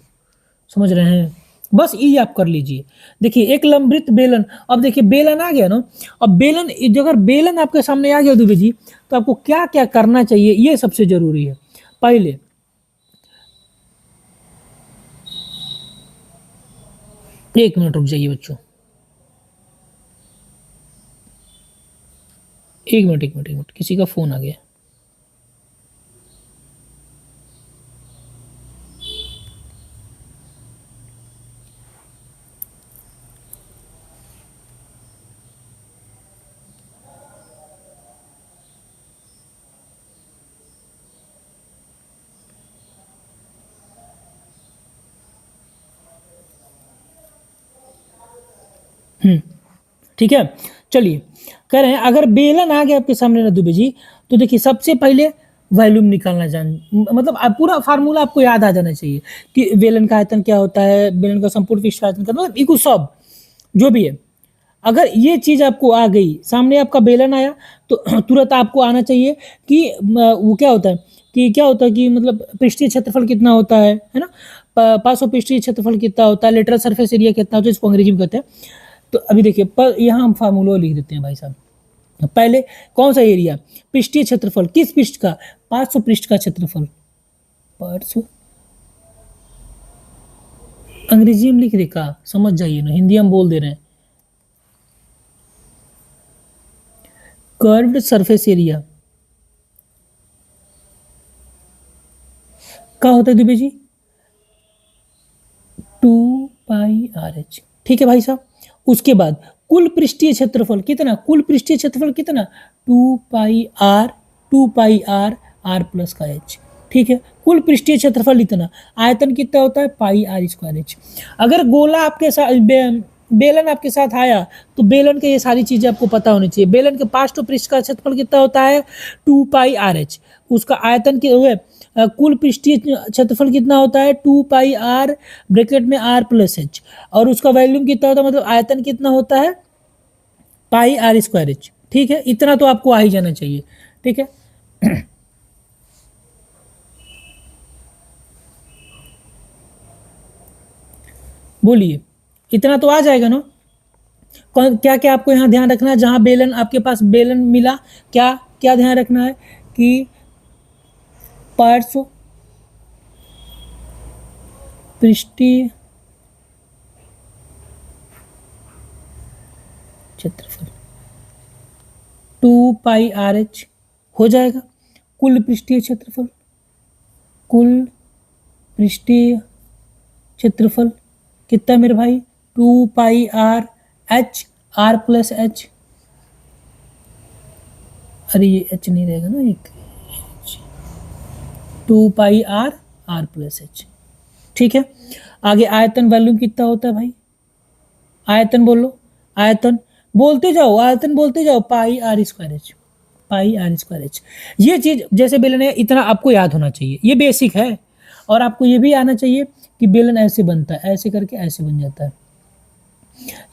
समझ रहे हैं। बस ये आप कर लीजिए। देखिए एक लंबवृत्त बेलन, अब देखिए बेलन आ गया ना। अब बेलन, अगर बेलन आपके सामने आ गया दुबे जी, तो आपको क्या क्या करना चाहिए, ये सबसे जरूरी है। पहले एक मिनट रुक जाइए बच्चों, एक मिनट, किसी का फोन आ गया। ठीक है, चलिए कह रहे हैं अगर बेलन आ गया आपके सामने ना दुबे जी, तो देखिए सबसे पहले वॉल्यूम निकालना मतलब आप पूरा फार्मूला आपको याद आ जाना चाहिए कि बेलन का आयतन क्या होता है, बेलन का संपूर्ण विस्तार आयतन का मतलब इको सब जो भी है। अगर ये चीज आपको आ गई, सामने आपका बेलन आया, तो तुरंत आपको आना चाहिए कि वो क्या होता है, कि मतलब पृष्ठीय क्षेत्रफल कितना होता है ना, 500 पृष्ठीय क्षेत्रफल कितना होता है, लेटरल सरफेस एरिया कितना होता है, इसको अंग्रेजी में कहते हैं। तो अभी देखिए, पर यहाँ हम फार्मूला लिख देते हैं भाई साहब। पहले कौन सा एरिया, पृष्ठीय क्षेत्रफल, किस पृष्ठ का, 500 पृष्ठ का क्षेत्रफल, 500, अंग्रेजी में लिख देखा, समझ जाइए ना, हिंदी हम बोल दे रहे हैं। कर्व्ड सरफेस एरिया क्या होता है दुबे जी, 2πr/h, ठीक है भाई साहब। उसके बाद कुल पृष्ठीय क्षेत्रफल कितना, कुल पृष्ठीय क्षेत्रफल कितना, 2πr r प्लस का h, ठीक है। कुल पृष्ठीय क्षेत्रफल इतना, आयतन कितना होता है, πr²h। अगर गोला आपके साथ बेलन आपके साथ आया, तो बेलन के ये सारी चीजें आपको पता होनी चाहिए। बेलन के 5 पृष्ठ का क्षेत्रफल कितना होता है, 2πr/h। उसका आयतन के हुए कुल पृष्ठीय क्षेत्रफल कितना होता है, 2πr ब्रैकेट में r प्लस h, और उसका वॉल्यूम कितना होता है, मतलब आयतन कितना होता है, πr²h, ठीक है। इतना तो आपको आ ही जाना चाहिए, ठीक है। बोलिए, इतना तो आ जाएगा ना। कौन क्या क्या आपको यहाँ ध्यान रखना है, जहां बेलन आपके पास बेलन मिला, क्या क्या ध्यान रखना है कि 500 पृष्ठीय क्षेत्रफल 2πr/h हो जाएगा। कुल पृष्ठीय क्षेत्रफल, कुल पृष्ठीय क्षेत्रफल कितना मेरे भाई, 2πr/h r प्लस h, अरे ये h नहीं रहेगा ना, एक 2πr r प्लस h, ठीक है। आगे आयतन वॉल्यूम कितना होता है भाई, आयतन बोलो, आयतन बोलते जाओ, आयतन बोलते जाओ, πr²h, πr²h। ये चीज जैसे बेलन है, इतना आपको याद होना चाहिए, ये बेसिक है। और आपको ये भी आना चाहिए कि बेलन ऐसे बनता है, ऐसे करके ऐसे बन जाता है।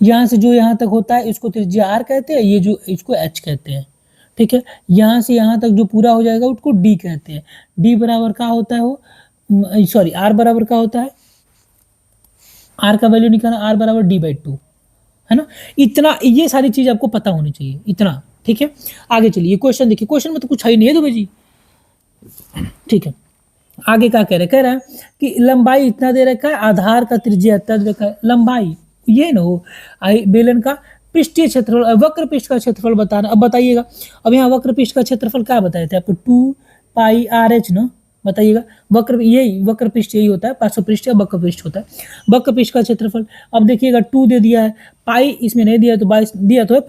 यहाँ से जो यहाँ तक होता है इसको त्रिज्या r कहते हैं, ये जो इसको h कहते हैं, ठीक है। यहाँ से यहाँ तक जो पूरा हो जाएगा उसको d कहते हैं। d बराबर का होता है वो, सॉरी r बराबर का होता है, r का वैल्यू निकालना, r बराबर d/2, है ना। इतना, ये सारी चीज आपको पता होनी चाहिए, इतना, ठीक है। आगे चलिए, क्वेश्चन देखिए, क्वेश्चन में तो कुछ है ही नहीं है दुबे जी, ठीक है। आगे क्या कह रहा है कि लंबाई इतना दे रखा है, आधार का त्रिज्या इतना दे रखा है, लंबाई ये ना हो, बेलन का पृष्ठीय क्षेत्रफल, वक्र पृष्ठ का क्षेत्रफल बताना। अब बताइएगा, अब यहाँ वक्र पृष्ठ का क्षेत्रफल क्या बताए थे आपको, 2πr/h ना, बताइएगा। वक्र, यही वक्र पृष्ठ यही होता है, 500 पृष्ठ या वक्र पृष्ठ होता है, वक्र पृष्ठ का क्षेत्रफल। अब देखिएगा 2 दे दिया है, पाई इसमें नहीं दिया, तो 22 दिया तो है,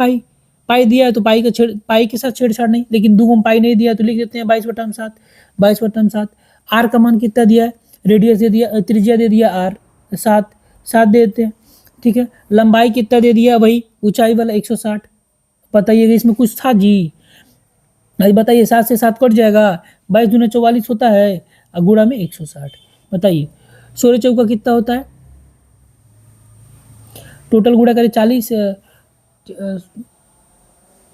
पाई दिया है तो पाई के साथ छेड़छाड़ नहीं, लेकिन 2 में पाई नहीं दिया तो लिख देते हैं 22/7, 22/7। आर का मान कितना दिया है, रेडियस दे दिया, त्रिज्या दे दिया r 7 दे देते हैं, ठीक है। लंबाई कितना दे दिया, वही ऊंचाई वाला 160। बताइएगा इसमें कुछ था जी, भाई बताइए, 7 से 7 कट जाएगा, 22 दूना 44 होता है, और गुणा में 160। बताइए 16 चौका कितना होता है, टोटल गुणा करें 40,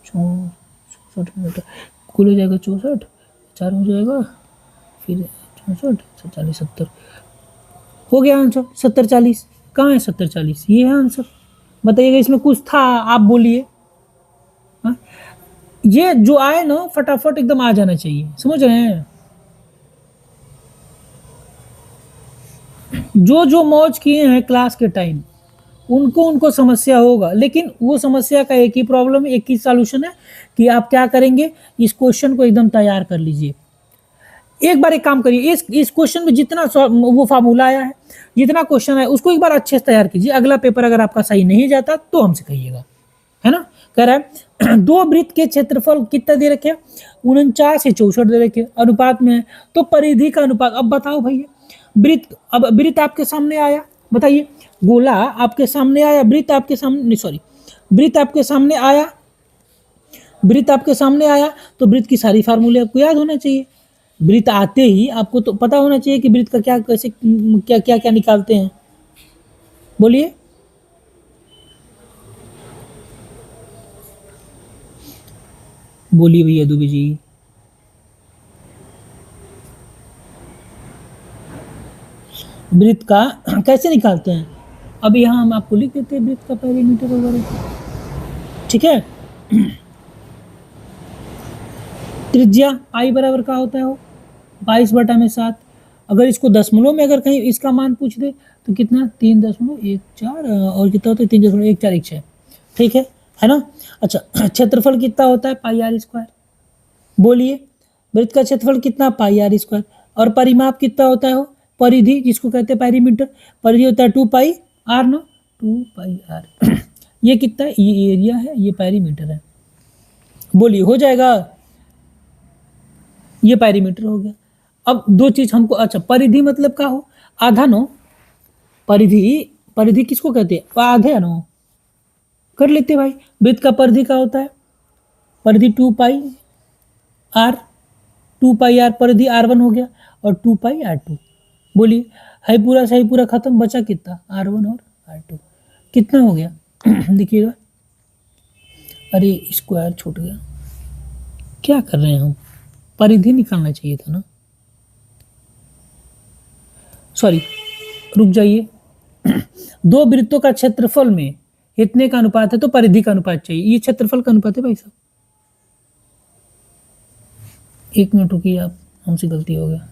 64 कुल हो जाएगा 64, 4 हो जाएगा, फिर 64, 40, 70 हो गया आंसर। 70 40 कहाँ है, 70 40 ये है आंसर। बताइएगा इसमें कुछ था, आप बोलिए। ये जो आए ना फटाफट एकदम आ जाना चाहिए, समझ रहे हैं। जो जो मौज किए हैं क्लास के टाइम, उनको समस्या होगा, लेकिन वो समस्या का एक ही प्रॉब्लम, एक ही सॉल्यूशन है कि आप क्या करेंगे, इस क्वेश्चन को एकदम तैयार कर लीजिए। एक बार एक काम करिए, इस क्वेश्चन में जितना वो फार्मूला आया है, जितना क्वेश्चन है, उसको एक बार अच्छे से तैयार कीजिए। अगला पेपर अगर आपका सही नहीं जाता तो हमसे कहिएगा, है ना। कह रहा है 2 वृत्त के क्षेत्रफल कितना दे रखे, 49 से 64 दे रखे, अनुपात में है, तो परिधि का अनुपात। अब बताओ भैया, वृत्त, अब वृत्त आपके सामने आया, बताइए, गोला आपके सामने आया, वृत्त आपके सामने, सॉरी, वृत्त आपके सामने आया, वृत्त आपके सामने आया, तो वृत्त की सारी फार्मूले आपको याद होना चाहिए। वृत्त आते ही आपको तो पता होना चाहिए कि वृत्त का क्या, कैसे, क्या क्या क्या निकालते हैं, बोलिए। बोलिए भैया दुबे जी। वृत्त का कैसे निकालते हैं? अब यहाँ हम आपको लिख देते हैं वृत्त का पेरीमीटर वगैरह, ठीक है। त्रिज्या पाई बराबर का होता है वो 22/7। अगर इसको दशमलव में अगर कहीं इसका मान पूछ दे तो कितना 3.14 और कितना होता है 3.1416, ठीक है ना। अच्छा क्षेत्रफल कितना होता है πr²। बोलिए वृत्त का क्षेत्रफल कितना πr²। और परिमाप कितना होता है वो परिधि जिसको कहते हैं पेरीमीटर, परिधि होता है 2πr ना 2πr। ये कितना है ये एरिया है ये पेरीमीटर है। बोलिए हो जाएगा, ये पेरीमीटर हो गया। अब दो चीज हमको, अच्छा परिधि मतलब क्या हो आधा नो, परिधि परिधि किसको कहते हैं आधे नो, कर लेते भाई। वृत्त का परिधि क्या होता है परिधि 2πr, 2πr परिधि r1 हो गया और 2πr2। बोलिए है पूरा सही पूरा खत्म, बचा कितना r1 और r2 कितना हो गया देखिएगा। अरे स्क्वायर छूट गया, क्या कर रहे हैं हम, परिधि निकालना चाहिए था ना, सॉरी रुक जाइए। दो वृत्तों का क्षेत्रफल में इतने का अनुपात है तो परिधि का अनुपात चाहिए, ये क्षेत्रफल का अनुपात है भाई साहब। एक मिनट रुकिए आप, हमसे गलती हो गया,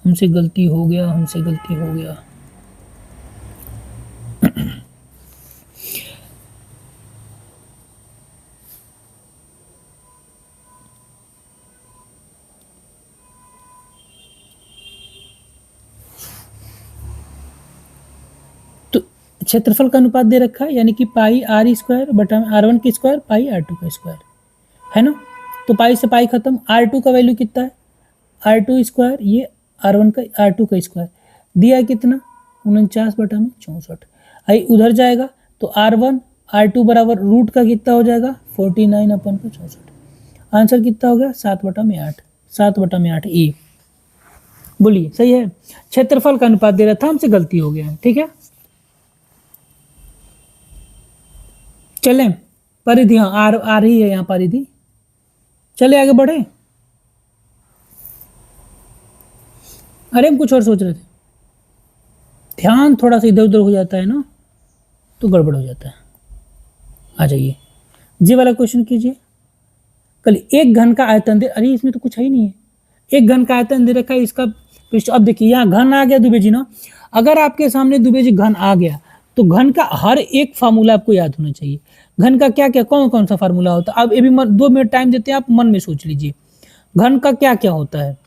हमसे गलती हो गया, हमसे गलती हो गया। तो क्षेत्रफल का अनुपात दे रखा है यानी कि πr²/r1² πr2², है ना। तो पाई से पाई खत्म, r2 का वैल्यू कितना है r2², ये r1 का r2 का स्क्वायर दिया है कितना 49/64। आई उधर जाएगा तो r1 r2 बराबर रूट का कितना हो जाएगा 49/64। आंसर कितना हो गया 7/8, 7/8 ए। बोलिए सही है, क्षेत्रफल का अनुपात दे रहा था, हमसे गलती हो गया है, ठीक है। चलें परिधि, हाँ आ रही है यहाँ परिधि, चले आगे बढ़े। अरे हम कुछ और सोच रहे थे, ध्यान थोड़ा सा इधर उधर हो जाता है ना तो गड़बड़ हो जाता है। आ जाइए जी वाला क्वेश्चन कीजिए। कल एक घन का आयतन दे, अरे इसमें तो कुछ है ही नहीं है, एक घन का आयतन दे रखा है, इसका पृष्ठ। अब देखिए यहाँ घन आ गया दुबे जी ना, अगर आपके सामने दुबे जी घन आ गया तो घन का हर एक फार्मूला आपको याद होना चाहिए। घन का क्या क्या कौन कौन सा फार्मूला होता है, अब ये भी 2 मिनट टाइम देते हैं, आप मन में सोच लीजिए घन का क्या क्या होता है।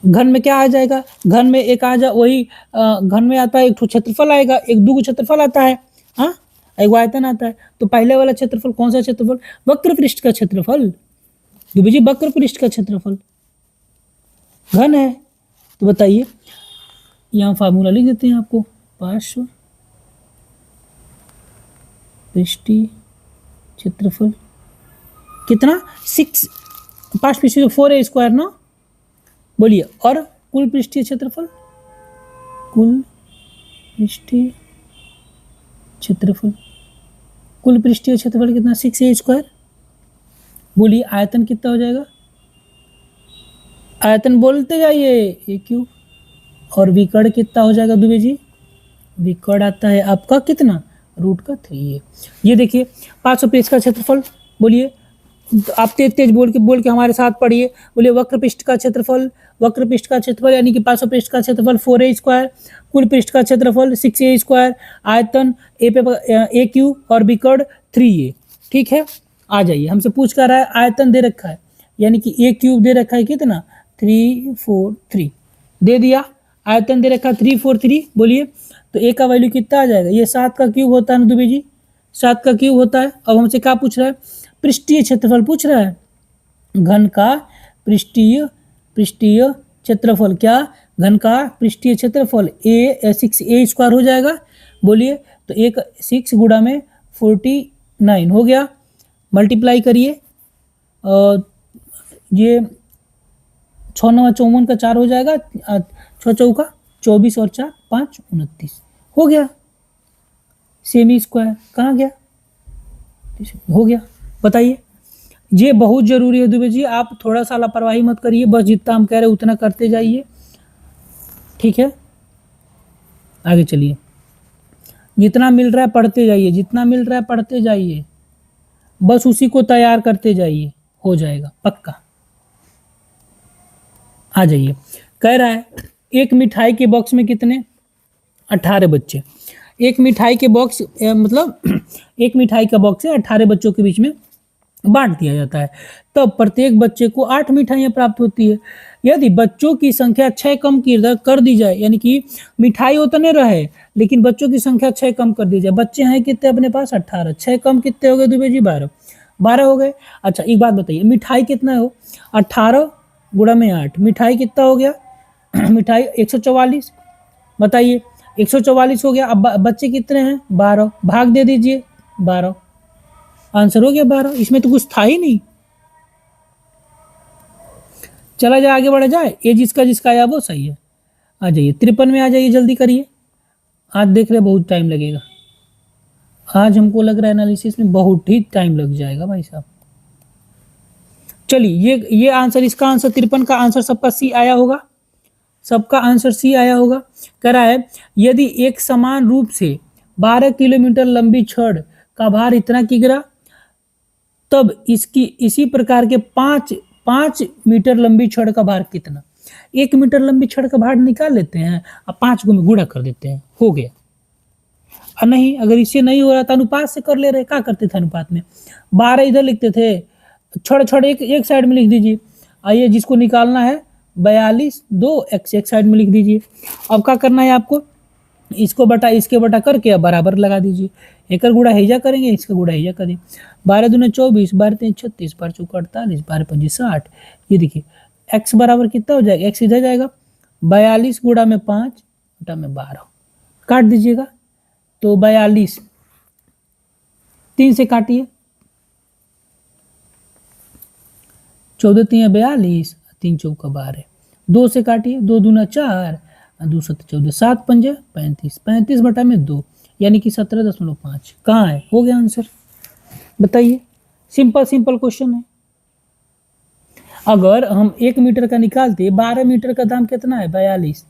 घन में क्या आ जाएगा, घन में एक आ जा वही घन में आता है एक क्षेत्रफल आएगा, एक दो क्षेत्रफल आता है, हाँ एक आयतन आता है। तो पहले वाला क्षेत्रफल कौन सा क्षेत्रफल, वक्र पृष्ठ का क्षेत्रफल, दुबे जी वक्र पृष्ठ का क्षेत्रफल घन है। तो बताइए यहाँ फार्मूला लिख देते हैं आपको, पार्श्व पृष्ठीय क्षेत्रफल कितना 6 पार्श्व पृष्ठीय 4a² ना। बोलिए और कुल पृष्ठीय क्षेत्रफल, कुल पृष्ठीय क्षेत्रफल, कुल पृष्ठीय क्षेत्रफल कितना 6a²। बोलिए आयतन कितना हो जाएगा, आयतन बोलते जाइए a³ और विकर्ण कितना हो जाएगा दुबे जी, विकर्ण आता है आपका कितना √3a। ये देखिए 500 पृष्ठ का क्षेत्रफल, बोलिए आप तेज तेज बोल के हमारे साथ पढ़िए। बोलिए वक्र पृष्ठ का क्षेत्रफल, वक्र पृष्ठ का क्षेत्रफल यानी कि 500 पृष्ठ का क्षेत्रफल 4a², कुल पृष्ठ का क्षेत्रफल 6a², आयतन a³ और विकर्ण 3a, ठीक है। आ जाइए, हमसे पूछ कर रहा है आयतन दे रखा है यानी कि a³ दे रखा है कितना 343 दे दिया, आयतन दे रखा है 343। बोलिए तो a का वैल्यू कितना आ जाएगा, ये 7 का क्यूब होता है ना दुबे जी, 7 का क्यूब होता है। अब हमसे क्या पूछ रहा है, पृष्ठीय क्षेत्रफल पूछ रहा है, घन का पृष्ठीय क्षेत्रफल, क्या घन का पृष्ठीय क्षेत्रफल 6a² हो जाएगा। बोलिए तो 6 गुणा में 49 हो गया, मल्टीप्लाई करिए और ये 6 9 54 का 4 हो जाएगा, 6 चौका 24 और 4 5 29 हो गया। सेमी स्क्वायर कहाँ गया, हो गया बताइए, ये बहुत जरूरी है दुबे जी, आप थोड़ा सा लापरवाही मत करिए, बस जितना हम कह रहे हैं उतना करते जाइए, ठीक है। आगे चलिए, जितना मिल रहा है पढ़ते जाइए, जितना मिल रहा है पढ़ते जाइए, बस उसी को तैयार करते जाइए, हो जाएगा पक्का। आ जाइए, कह रहा है एक मिठाई के बॉक्स में कितने, 18 बच्चे। एक मिठाई के बॉक्स मतलब एक मिठाई का बॉक्स है, 18 बच्चों के बीच में बांट दिया जाता है, तब प्रत्येक बच्चे को 8 मिठाइयाँ प्राप्त होती है। यदि बच्चों की संख्या 6 कम कर दी जाए, यानी कि मिठाई उतने रहे लेकिन बच्चों की संख्या 6 कम कर दी जाए। बच्चे हैं कितने अपने पास, 18, 6 कम कितने हो गए दुबे जी, 12, 12 हो गए। अच्छा एक बात बताइए, मिठाई कितना हो, 18 गुणा में 8, मिठाई कितना हो गया मिठाई 144, बताइए 144 हो गया। अब बच्चे कितने हैं, 12, भाग दे दीजिए 12, आंसर हो गया 12, इसमें तो कुछ था ही नहीं। चला जाए, आगे बढ़ा जाए, ये जिसका जिसका आया वो सही है। आ जाइए 53 में आ जाइए, जल्दी करिए, आज देख रहे बहुत टाइम लगेगा, आज हमको लग रहा है एनालिसिस में बहुत ही टाइम लग जाएगा भाई साहब। चलिए ये आंसर, इसका आंसर 53 का आंसर सबका सी आया होगा, सबका आंसर सी आया होगा। कह रहा है यदि एक समान रूप से 12 किलोमीटर लंबी छड़ का भार इतना की गिरा, तब इसकी इसी प्रकार के 5 मीटर लंबी छड़ का भार कितना। 1 मीटर लंबी छड़ का भार निकाल लेते हैं, अब 5 को में गुणा कर देते हैं, हो गया। और नहीं, अगर इससे नहीं हो रहा तो अनुपात से कर ले रहे, क्या करते थे अनुपात में, 12 इधर लिखते थे, छड़ छड़ एक साइड में लिख दीजिए। आइए जिसको निकालना है 42 2 x एक साइड में लिख दीजिए। अब क्या करना है आपको, इसको बटा इसके बटा करके अब बराबर लगा दीजिए, एक गुड़ा हैजा करेंगे, इसका गुड़ा हैजा करें, 12 दूने 24, 12 3 36, 12 चौका 48, 12 5 60। ये देखिए x बराबर कितना हो जाएगा, x इधर जाएगा, 42 गुड़ा में 5 बटा में 12, काट दीजिएगा, तो 42 3 से काटिए, 14 3 42, 3 चौका 12, 2 से काटिए, 2 दूना 4, 2 7 14, 7 5 35, 35 बटा में 2, यानी कि 17.5। कहाँ है, हो गया आंसर, बताइए, सिंपल सिंपल क्वेश्चन है। अगर हम 1 मीटर का निकालते, 12 मीटर का दाम कितना है, 42,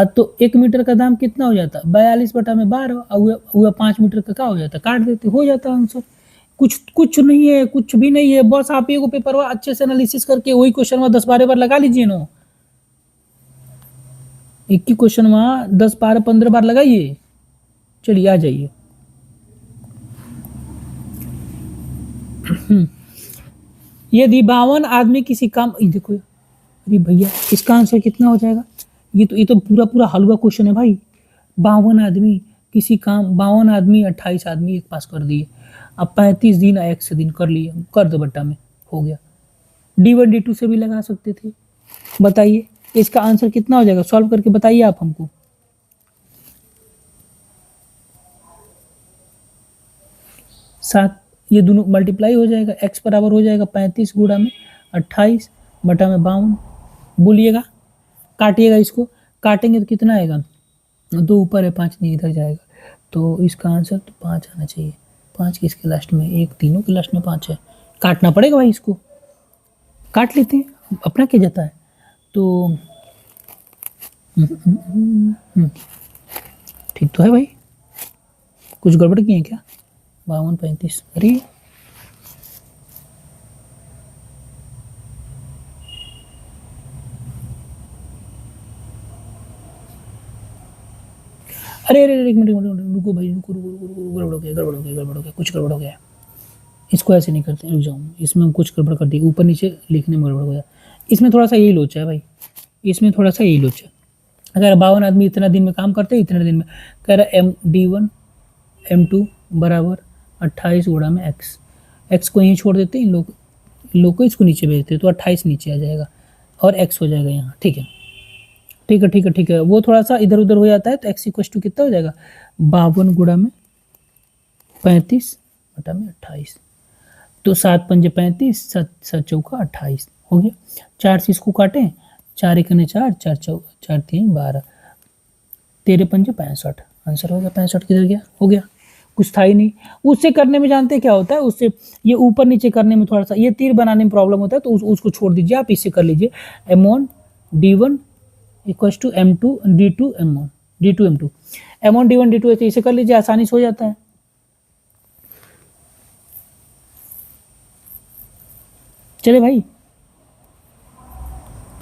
तो 1 मीटर का दाम कितना हो जाता, 42 बटा में 12, हुआ 5 मीटर का क्या हो जाता, काट देते, हो जाता आंसर। कुछ नहीं है, कुछ भी नहीं है, बस आप ये पेपर अच्छे से एनालिसिस करके वही क्वेश्चन 10-12 बार लगा लीजिए ना, एक ही क्वेश्चन 10-12-15 बार लगाइए। चलिए आ जाइए, यदि 52 आदमी किसी काम, देखो अरे भैया इसका आंसर कितना हो जाएगा, ये तो पूरा हलवा क्वेश्चन है भाई। 52 आदमी किसी काम, 52 आदमी 28 आदमी एक पास कर दिए, अब 35 दिन x दिन कर लिए, कर दो बट्टा में, हो गया। D1 D2 से भी लगा सकते थे, बताइए इसका आंसर कितना हो जाएगा, सॉल्व करके बताइए आप हमको। सात, ये दोनों मल्टीप्लाई हो जाएगा, x बराबर हो जाएगा 35 गुणा में 28 बटा में 52, बोलिएगा, काटिएगा, इसको काटेंगे तो कितना आएगा, 2 ऊपर है 5 नहीं इधर जाएगा, तो इसका आंसर तो 5 आना चाहिए। 5 किसके लास्ट में, एक तीनों के लास्ट में 5 है, काटना पड़ेगा भाई, इसको काट लेते हैं, अपना क्या जाता है। तो ठीक तो है भाई, कुछ गड़बड़ किए हैं क्या, 52 35, अरे अरे एक मिनट रुको भाई, रुको, गड़बड़ हो गया, कुछ गड़बड़ हो गया, इसको ऐसे नहीं करते, रुक जाऊँ, इसमें हम कुछ गड़बड़ कर दी, ऊपर नीचे लिखने में गड़बड़ हो गया, इसमें थोड़ा सा यही लोचा है भाई, इसमें थोड़ा सा यही लोचा। अगर 52 आदमी इतना दिन में काम करते, इतने दिन में, कह रहा MD1 M2 बराबर 28 गुणा में x को यहीं छोड़ देते, इन लोग को इसको नीचे भेजते, तो 28 नीचे आ जाएगा और x हो जाएगा यहाँ, ठीक है, वो थोड़ा सा इधर उधर हो जाता है, तो x इक्वल टू कितना हो जाएगा, 52 गुणा में 35 बटा में 28, तो 7 पंजे 35, 7 चौका 28, हो गया। 4 से इसको काटें, 4 1 4, 4 3 12, 13 पंजे 65, आंसर हो गया, 65 किधर गया, हो गया, कुछ था ही नहीं। उससे करने में जानते हैं क्या होता है, उससे ये ऊपर नीचे करने में थोड़ा सा ये तीर बनाने में प्रॉब्लम होता है, तो उसको छोड़ दीजिए, आप इससे कर लीजिए। m1 d1 equal to m2 d2 m1 d2 m2 m1 d1 d2 इसे कर लीजिए, आसानी से हो जाता है। चले भाई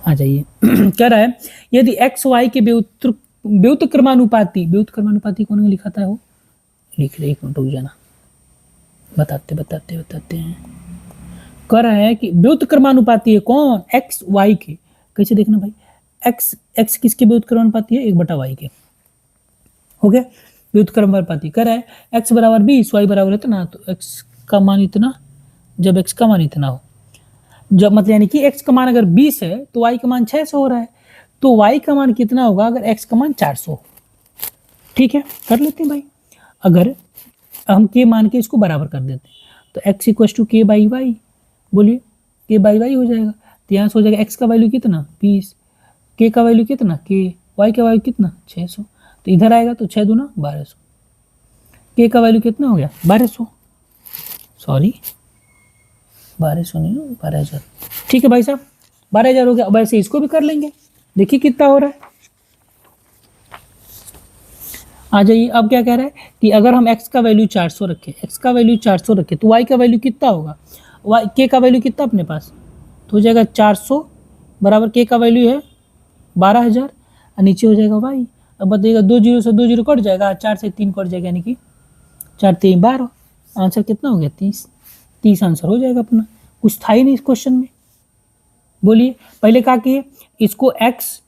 आ जाइए। कह रहा है यदि एक्स वाई के व्युत्क्रमानुपाती कौन ने लिखा था, वो लिख रहे, एक मिनट रुक जाना, बताते हैं। कह रहा है कि व्युत्क्रमानुपाती है कौन, एक्स वाई के। कैसे देखना भाई, एक्स किसके व्युत्क्रमानुपाती है, 1/y के। हो गया व्युत्क्रमानुपाती। कह रहा है एक्स बराबर 20 वाई बराबर इतना, तो एक्स का मान इतना, जब एक्स का मान इतना हो, जब मतलब यानी कि x का मान अगर 20 है तो y का मान 600 हो रहा है, तो y का मान कितना होगा अगर x का मान 400। ठीक है, कर लेते हैं भाई। अगर हम k मान के इसको बराबर कर देते हैं तो x equal to k by y, बोलिए k बाई वाई हो जाएगा। तो यहाँ से हो जाएगा x का वैल्यू कितना 20, k का वैल्यू कितना k, y का वैल्यू कितना 600, तो इधर आएगा तो 6 दूना 1200, k का वैल्यू कितना हो गया 1200, सॉरी 1200 नहीं 12,000। ठीक है भाई साहब 12,000 हो गया। अब ऐसे इसको भी कर लेंगे, देखिए कितना हो रहा है। आ जाइए, अब क्या कह रहा है कि अगर हम x का वैल्यू 400 रखें, x का वैल्यू 400 रखें तो y का वैल्यू कितना होगा, k का वैल्यू कितना अपने पास, तो हो जाएगा 400 बराबर k का वैल्यू है 12,000 और नीचे हो जाएगा y। अब बताइएगा 2 जीरो से 2 जीरो कट जाएगा, 4 से 3 कट जाएगा, यानी कि 4 3 12, आंसर कितना हो गया 30 आंसर हो जाएगा अपना। कुछ था ही नहीं इस क्वेश्चन में। बोलिए पहले क्या किए, इसको x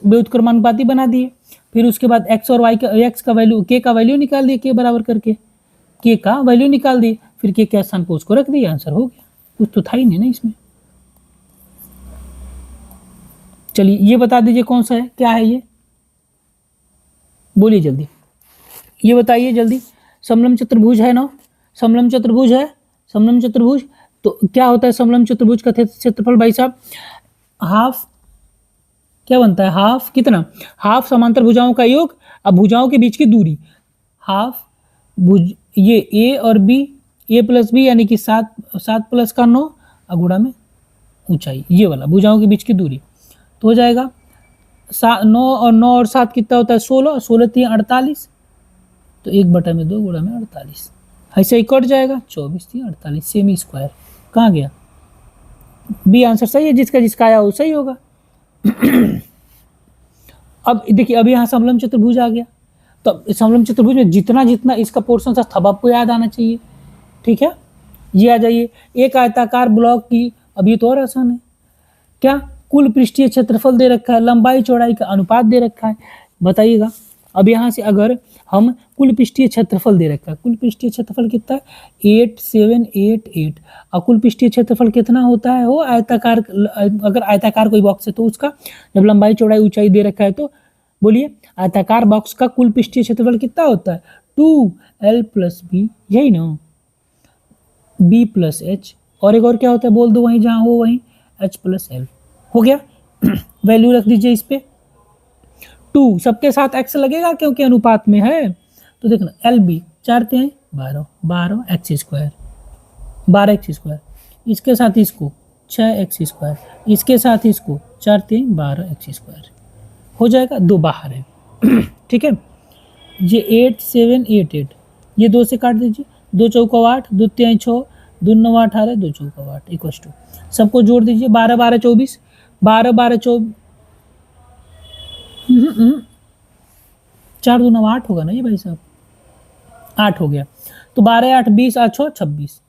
व्युत्क्रमानुपाती बना दिए, फिर उसके बाद x और y का x का वैल्यू k का वैल्यू निकाल दिए, k बराबर करके k का वैल्यू निकाल दिए, फिर k के स्थान पर उसको रख दिया, आंसर हो गया। कुछ तो था ही नहीं ना इसमें। चलिए ये बता दीजिए कौन सा है, क्या है ये, बोलिए जल्दी, ये बताइए जल्दी। समलंब चतुर्भुज है ना, समलंब चतुर्भुज है, समलंब चतुर्भुज। तो क्या होता है समलंब चतुर्भुज का क्षेत्रफल भाई साहब, हाफ क्या बनता है, हाफ कितना, हाफ समांतर भुजाओं का योग, अब भुजाओं के बीच की दूरी, हाफ भुज ये a और b, a प्लस बी यानी कि 7 प्लस का 9 और गुणा में ऊंचाई, ये वाला भुजाओं के बीच की दूरी, तो हो जाएगा 9 और 7 कितना होता है 16, 16 3 48, तो 1/2 गुणा में 48, ऐसे ही कट जाएगा 24 3 48 सेमी स्क्वायर। कहाँ गया, बी आंसर सही है, जिसका जिसका आया वो सही होगा। अब देखिए अभी यहाँ समलंब चतुर्भुज आ गया, तो समलंब चतुर्भुज में जितना जितना इसका पोर्शन था सब आपको याद आना चाहिए। ठीक है, ये आ जाइए, एक आयताकार ब्लॉक की, अब ये तो और आसान है, क्या कुल पृष्ठीय क्षेत्रफल दे रखा है, लंबाई चौड़ाई का अनुपात दे रखा है, बताइएगा। अब यहाँ से अगर हम कुल पृष्ठीय क्षेत्रफल दे रखा है, कुल पृष्ठीय क्षेत्रफल कितना है 8788, और कुल पृष्ठीय क्षेत्रफल कितना होता है, वो आयताकार, अगर आयताकार कोई बॉक्स है तो उसका जब लंबाई चौड़ाई ऊंचाई दे रखा है, तो बोलिए आयताकार बॉक्स का कुल पृष्ठीय क्षेत्रफल कितना होता है 2l + b, यही ना, b + h, और एक और क्या होता है बोल दो, वहीं जहाँ हो वहीं h + l, हो गया। वैल्यू रख दीजिए इस पे, 2 सबके साथ x लगेगा क्योंकि अनुपात में है, तो देखना LB 4 3 12 12 x square, 12 x square, इसके साथ इसको 6 x स्क्वायर, इसके साथ इसको 4 3 12 x स्क्वायर, हो जाएगा, 2 बाहर है। ठीक है, ये 8 7 8 8, ये 2 से काट दीजिए, 2 चौका 8, 2 3 6, 2 9 18, 2 चौका 8 इक्वल टू, सबको जोड़ दीजिए, 12 12 24, 12 12 24, 4 दूना 8 होगा ना ये भाई साहब, 8 हो गया, तो 12 8 20 8 26,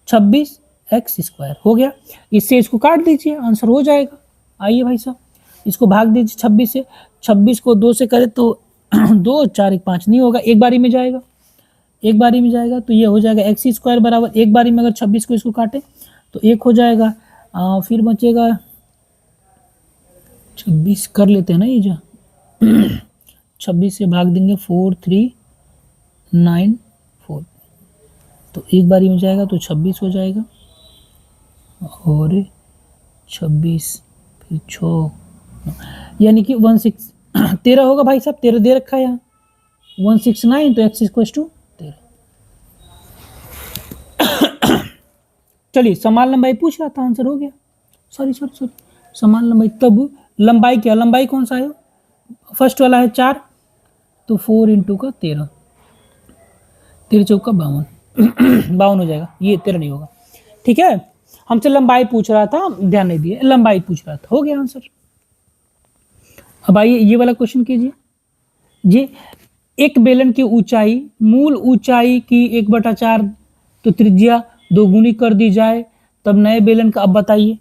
26 x स्क्वायर हो गया। इससे इसको काट दीजिए, आंसर हो जाएगा। आइए भाई साहब इसको भाग दीजिए 26 से, 26 को 2 से करें तो 2 4 1 5 नहीं होगा, एक बारी में जाएगा, एक बारी में जाएगा, तो ये हो जाएगा x स्क्वायर बराबर, एक बारी में अगर 26 को इसको काटे तो 1 हो जाएगा, फिर बचेगा 26 कर लेते हैं ना ये जो 26 से भाग देंगे 4 3 9 4, तो एक बारी में जाएगा तो 26 हो जाएगा, और 26 फिर 6 यानी कि 16 13 होगा भाई साहब, 13 दे रखा है यहाँ, 169, तो एक्स इक्वल टू 13। चलिए समान लंबाई पूछ रहा था, आंसर हो गया। सॉरी सॉरी सॉरी, समान लंबाई, तब लंबाई क्या, लंबाई कौन सा है, फर्स्ट वाला है 4, तो 4 इंटू का 13, 13 चौका 52, 52 हो जाएगा, ये 13 नहीं होगा। ठीक है, हमसे लंबाई पूछ रहा था, ध्यान नहीं दिए, लंबाई पूछ रहा था, हो गया आंसर। अब आइए ये वाला क्वेश्चन कीजिए जी। एक बेलन की ऊंचाई मूल ऊंचाई की 1/4 तो त्रिज्या दोगुनी कर दी जाए तब नए बेलन का, अब बताइए।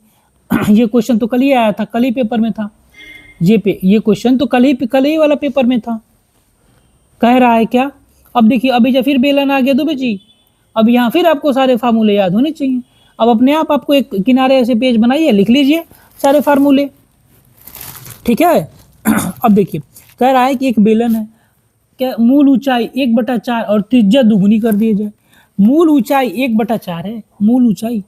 ये क्वेश्चन तो कल ही आया था, कल ही पेपर में था, ये क्वेश्चन तो कल ही वाला पेपर में था। कह रहा है क्या, अब देखिए अभी जब फिर बेलन आ गया दुबे जी, अब यहाँ फिर आपको सारे फार्मूले याद होने चाहिए। अब अपने आप आपको एक किनारे ऐसे पेज बनाइए, लिख लीजिए सारे फार्मूले। ठीक है। अब देखिए कह रहा है कि एक बेलन है, क्या मूल ऊंचाई 1/4 और त्रिज्या दुगुनी कर दिए जाए। मूल ऊंचाई 1/4 है, मूल ऊंचाई।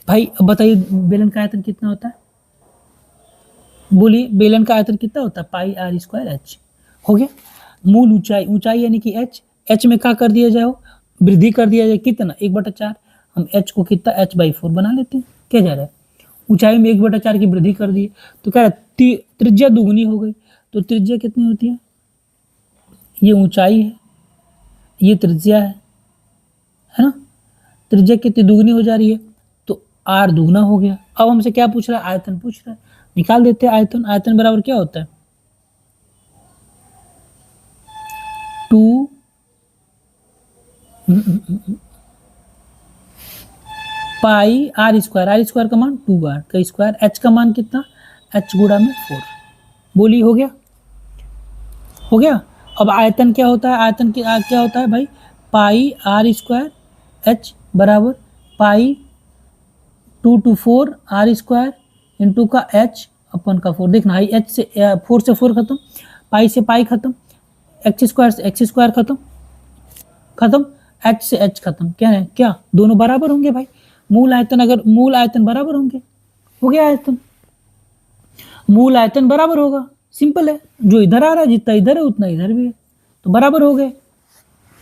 भाई अब बताइए बेलन का आयतन कितना होता है, बोलिए बेलन का आयतन कितना होता है, पाई आर स्क्वायर एच। हो गया, मूल ऊंचाई, ऊंचाई यानी कि एच, एच में क्या कर दिया जाए, वृद्धि कर दिया जाए, कितना 1/4, हम एच को कितना h/4 बना लेते हैं। क्या जा रहा है, ऊंचाई में 1/4 की वृद्धि कर दी, तो क्या त्रिज्या दुगुनी हो गई, तो त्रिज्या कितनी होती है, ये ऊंचाई है, ये त्रिज्या है ना, त्रिज्या कितनी दुगनी हो जा रही है, तो आर दुगना हो गया। अब हमसे क्या पूछ रहा है, आयतन पूछ रहा है, निकाल देते हैं आयतन। आयतन बराबर क्या होता है, 2 पाई आर स्क्वायर का मान 2r का स्क्वायर, h का मान कितना, h गुणा में 4। बोली हो गया, हो गया। अब आयतन क्या होता है, आयतन क्या होता है भाई, पाई आर स्क्वायर एच बराबर पाई 2 to 4 आर स्क्वायर इंटू का एच अपन का 4। देखना हाई एच से 4 से 4 खत्म, पाई से पाई खत्म, एक्स स्क्वायर से एक्स स्क्वायर खत्म, एच से एच खत्म। क्या है, क्या दोनों बराबर होंगे भाई, मूल आयतन, अगर मूल आयतन बराबर होंगे, हो गया आयतन, मूल आयतन बराबर होगा, सिंपल है। जो इधर आ रहा है जितना इधर है उतना इधर भी है, तो बराबर हो गए।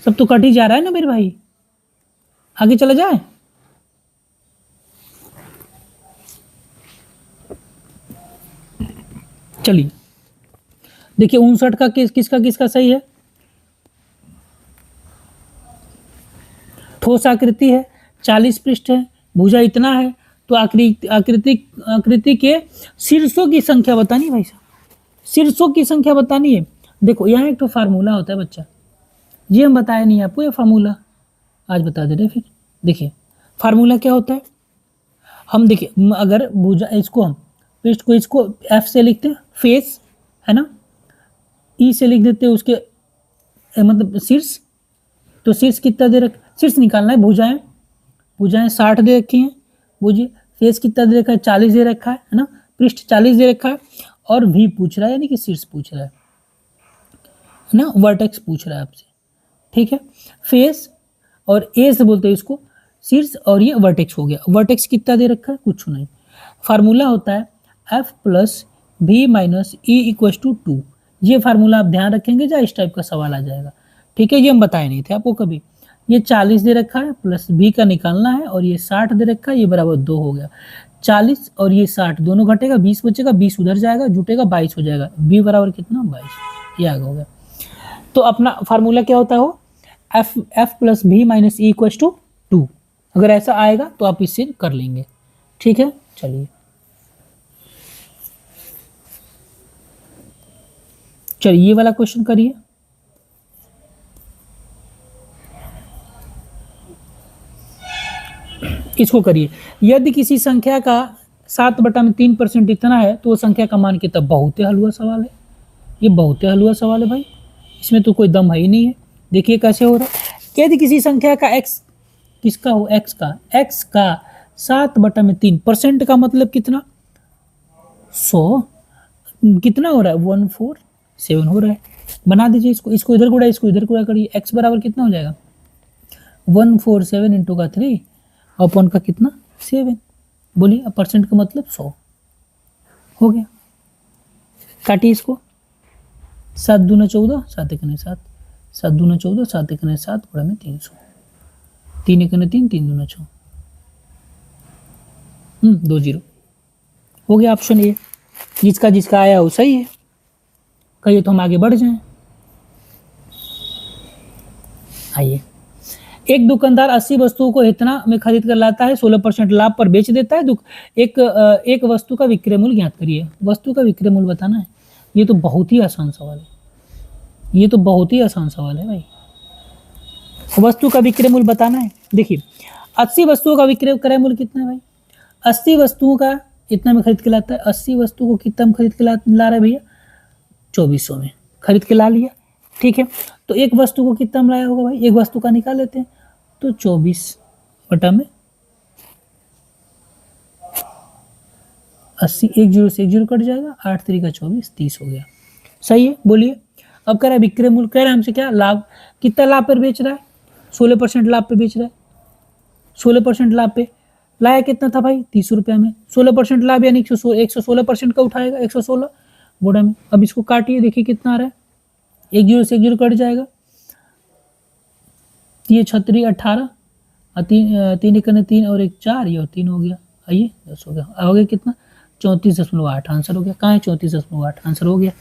सब तो कट ही जा रहा है ना मेरे भाई, आगे चला जाए। चलिए देखिए 59 का किसका किसका सही है, ठोस आकृति है, 40 पृष्ठ है, भुजा इतना है, तो आकृति के शीर्षों की संख्या बतानी भाई साहब, शीर्षों की संख्या बतानी है। देखो यहाँ एक तो फार्मूला होता है बच्चा, ये हम बताया नहीं आपको, ये फार्मूला आज बता दे रहे। फिर देखिए फार्मूला क्या होता है, हम देखिए अगर भुजा, इसको हम पृष्ठ को, इसको एफ से लिखते हैं, फेस है ना, ई से लिख देते हैं उसके मतलब शीर्ष, तो शीर्ष कितना दे रखा, शीर्ष निकालना है, भुजाएं 60 दे रखी हैं, बुझिए फेस कितना दे रखा है, 40 दे रखा है ना, पृष्ठ 40 दे रखा है, और भी पूछ रहा है यानी कि शीर्ष पूछ रहा है ना, वर्टेक्स पूछ रहा है आपसे। ठीक है, फेस और ए से बोलते हैं इसको शीर्ष, और ये वर्टेक्स हो गया। वर्टेक्स कितना दे रखा है, कुछ नहीं। फार्मूला होता है एफ प्लस भी माइनस ई इक्व टू 2। ये फार्मूला आप ध्यान रखेंगे, जहाँ इस टाइप का सवाल आ जाएगा। ठीक है, ये हम बताए नहीं थे आपको कभी। ये 40 दे रखा है, प्लस भी का निकालना है, और ये 60 दे रखा है, ये बराबर 2 हो गया। 40 और ये 60 दोनों घटेगा, 20 बचेगा, 20 उधर जाएगा, जुटेगा, 22 हो जाएगा। बी बराबर कितना, 22, ये आगे हो गया। तो अपना फार्मूला क्या होता है, हो एफ प्लस भी माइनस ई इक्व टू 2। अगर ऐसा आएगा तो आप इससे कर लेंगे। ठीक है, चलिए ये वाला क्वेश्चन करिए। इसको करिए, यदि किसी संख्या का 7/3% इतना है तो वो संख्या का मान कितना, बहुत ही हलवा सवाल है, ये बहुत ही हलवा सवाल है भाई, इसमें तो कोई दम है ही नहीं है। देखिए कैसे हो रहा है, यदि किसी संख्या का x, किसका हो, x का 7/3% का मतलब कितना, 100, कितना हो रहा है, 147 हो रहा है। बना दीजिए इसको इधर गुड़ा, इसको इधर गुड़ा करिए, x बराबर कितना हो जाएगा, 147 इंटू का 3 अपॉन का कितना 7। बोलिए अब परसेंट का मतलब 100 हो गया। काटिए इसको, 7 दूना 14, 7 एकने 7, 7 दूना 14, 7 एकने 7, बड़ा में 300, 3 एकने 3, 3 दूना 6, 2 0 हो गया ऑप्शन ए। जिसका जिसका आया वो सही है। कहिए तो हम आगे बढ़ जाएं। आइए, एक दुकानदार 80 वस्तुओं को इतना में खरीद कर लाता है, 16% लाभ पर बेच देता है। एक वस्तु का विक्रय मूल्य ज्ञात करिए। वस्तु का विक्रय मूल्य बताना है। ये तो बहुत ही आसान सवाल है, ये तो बहुत ही आसान सवाल है भाई। वस्तु का विक्रय मूल्य बताना है। देखिए 80 वस्तुओं का विक्रय क्रय मूल्य कितना है भाई? 80 वस्तुओं का इतना में खरीद के लाता है। 80 वस्तुओं को कितना में खरीद के ला रहा है भैया? 2400 में खरीद के ला लिया, ठीक है। तो एक वस्तु को कितना में लाया होगा भाई? एक वस्तु का निकाल लेते हैं, तो 24 बटा में 80, 1 0 से 1 0 कट जाएगा, 8 3 का 24, 30 हो गया। सही है, बोलिए। अब कह रहा है विक्रय मूल्य, कह रहा है हमसे क्या लाभ, कितना लाभ पर बेच रहा है? 16% लाभ पे बेच रहा है। 16% लाभ पे लाया कितना था भाई? 30 रुपया में। 16% लाभ यानी 116% का उठाएगा, 116 बोड़ा में। अब इसको काटिए, देखिए कितना आ रहा है। 1 0 से 1 0 कट जाएगा, ये 36 18 और 3 एकने 3 और 1 4, ये और 3 हो गया। आइए 10 हो गया। हो गया कितना? 34.8 आंसर हो गया। कहाँ है? 34.8 आंसर हो गया।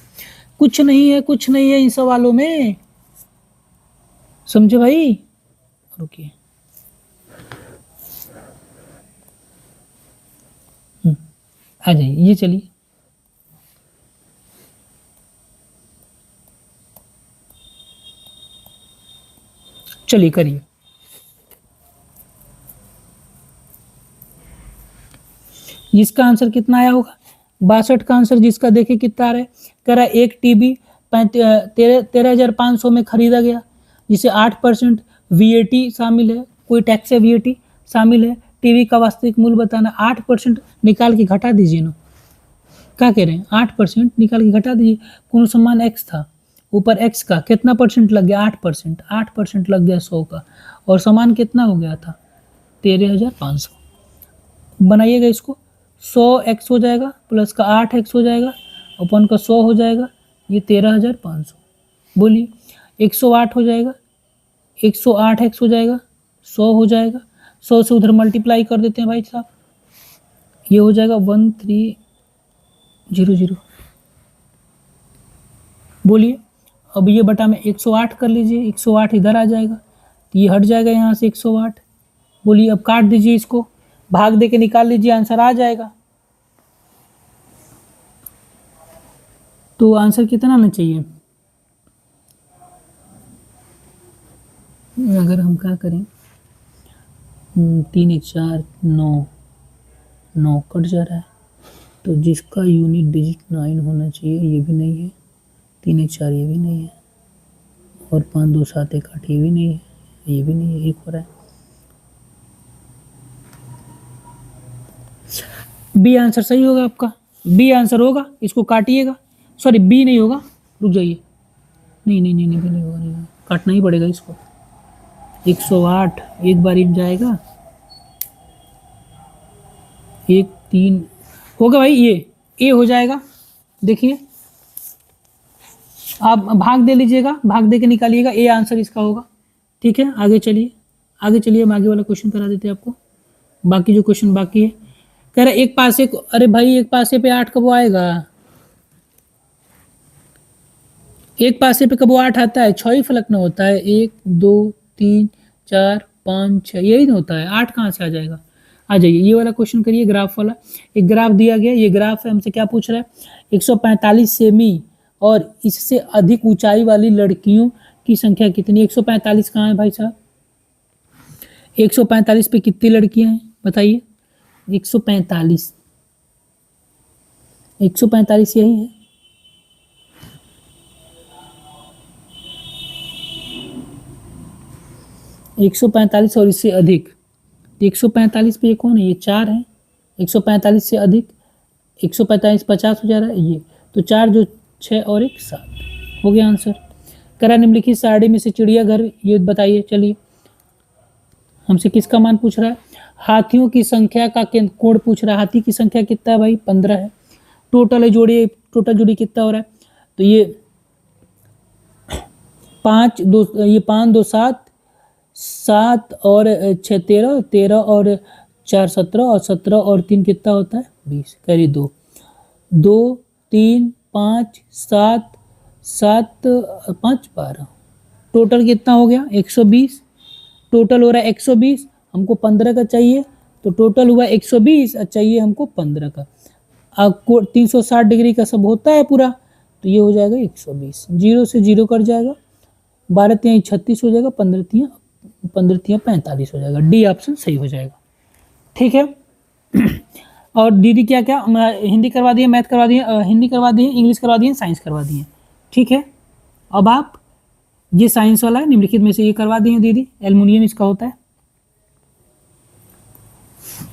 कुछ नहीं है, कुछ नहीं है इन सवालों में, समझे भाई? रुकिए, आ जाइए, ये चलिए। चलिए करिए। जिसका आंसर कितना आया होगा? 62 का आंसर जिसका देखिए कितना आ रहा है। कह रहा है एक टीबी 13,500 में खरीदा गया, जिसे 8% VAT शामिल है। कोई टैक्स है, VAT शामिल है। टीवी का वास्तविक मूल्य बताना। 8% निकाल के घटा दीजिए ना, क्या कह रहे हैं? 8% निकाल के घटा दीजिए। कौन सामान एक्स था, ऊपर एक्स का कितना परसेंट लग गया? 8%। 8% लग गया 100 का, और सामान कितना हो गया था? 13,500। बनाइएगा इसको, 100x हो जाएगा, प्लस का 8x हो जाएगा, अपन का 100 हो जाएगा, ये 13,500। बोलिए 108 हो जाएगा, 108x हो जाएगा, 100 हो जाएगा, 100 से उधर मल्टीप्लाई कर देते हैं भाई साहब, ये हो जाएगा 1300। बोलिए अब ये बटा में 108 कर लीजिए, 108 इधर आ जाएगा, तो ये हट जाएगा यहाँ से 108। बोलिए अब काट दीजिए, इसको भाग दे के निकाल लीजिए, आंसर आ जाएगा। तो आंसर कितना आना चाहिए? अगर हम क्या करें, 3 1 4 9 9 कट जा रहा है, तो जिसका यूनिट डिजिट 9 होना चाहिए, ये भी नहीं है। 3 1 4 ये भी नहीं है, और 5 2 7 1 8 ये भी नहीं है, ये भी नहीं है, 1 हो रहा है। बी आंसर सही होगा आपका, बी आंसर होगा। इसको काटिएगा, सॉरी बी नहीं होगा, रुक जाइए, नहीं नहीं नहीं नहीं बी नहीं होगा, नहीं होगा, काटना ही पड़ेगा इसको। 108 एक बारी में जाएगा, 1 3 होगा भाई, ये ए हो जाएगा। देखिए आप भाग दे लीजिएगा, भाग दे के निकालिएगा, ए आंसर इसका होगा। ठीक है, आगे चलिए, आगे चलिए, हम आगे वाला क्वेश्चन करा देते हैं आपको। बाकी जो क्वेश्चन बाकी है, कह रहा है एक पासे को, अरे भाई एक पासे पे 8 कब आएगा? एक पासे पे कब 8 आता है? 6 ही फलक में होता है, 1 2 3 4 5 6, यही ना होता है, 8 कहाँ से आ जाएगा? आ जाइए, ये वाला क्वेश्चन करिए, ग्राफ वाला। एक ग्राफ दिया गया, ये ग्राफ है, हमसे क्या पूछ रहा है? 145 सेमी और इससे अधिक ऊंचाई वाली लड़कियों की संख्या कितनी? 145 कहाँ है भाई साहब? 145 पे कितनी लड़कियां हैं बताइए? 145 यही है। एक 145 और इससे अधिक, 145 पे ये कौन है? ये 4 है। 145 से अधिक, 145 50 हो जा रहा है ये, तो 4 जो 6 और 1 7 हो गया आंसर। करा निम्नलिखित सारणी में से चिड़ियाघर ये बताइए। चलिए हमसे किसका मान पूछ रहा है? हाथियों की संख्या का कोड पूछ रहा है। हाथी की संख्या कितना है भाई? 15 है। टोटल जोड़ी कितना हो रहा है? तो ये ये 5 2 7, 7 और 6 13, 13 और 4 17, और 17 और 3 कितना होता है 20, कैरी 2, 2 3 5 7, 7 5 12, टोटल कितना हो गया 120, टोटल हो रहा है 120, हमको 15 का चाहिए, तो टोटल हुआ 120 और चाहिए हमको 15 का। आपको 360 डिग्री का सब होता है पूरा, तो ये हो जाएगा 120, 0 से 0 कट जाएगा, 12 तियां 36 हो जाएगा, 15 तियां 45 हो जाएगा। डी ऑप्शन सही हो जाएगा। ठीक है। और दीदी क्या क्या हिंदी करवा दिए, मैथ करवा दिए, हिंदी करवा दिए, इंग्लिश करवा दिए, साइंस करवा दिए। ठीक है। अब आप ये साइंस वाला है, निम्नलिखित में से ये करवा दिए दीदी, एल्युमिनियम इसका होता है।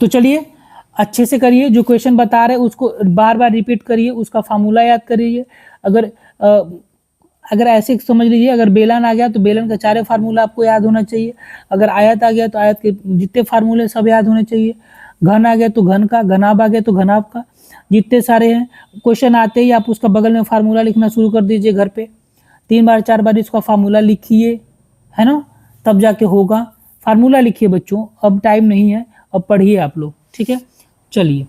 तो चलिए अच्छे से करिए, जो क्वेश्चन बता रहे उसको बार बार रिपीट करिए, उसका फार्मूला याद करिए। अगर ऐसे समझ लीजिए, अगर बेलन आ गया तो बेलन का चारों फार्मूला आपको याद होना चाहिए, अगर आयत आ गया तो आयत के जितने फार्मूले सब याद होने चाहिए, घन आ गया तो घन का, घनाभ आ गया तो घनाभ का, जितने सारे हैं क्वेश्चन आते ही आप उसका बगल में फार्मूला लिखना शुरू कर दीजिए घर पे, 3 बार 4 बार इसका फार्मूला लिखिए, है ना, तब जाके होगा। फार्मूला लिखिए बच्चों, अब टाइम नहीं है, अब पढ़िए आप लोग। ठीक है, चलिए।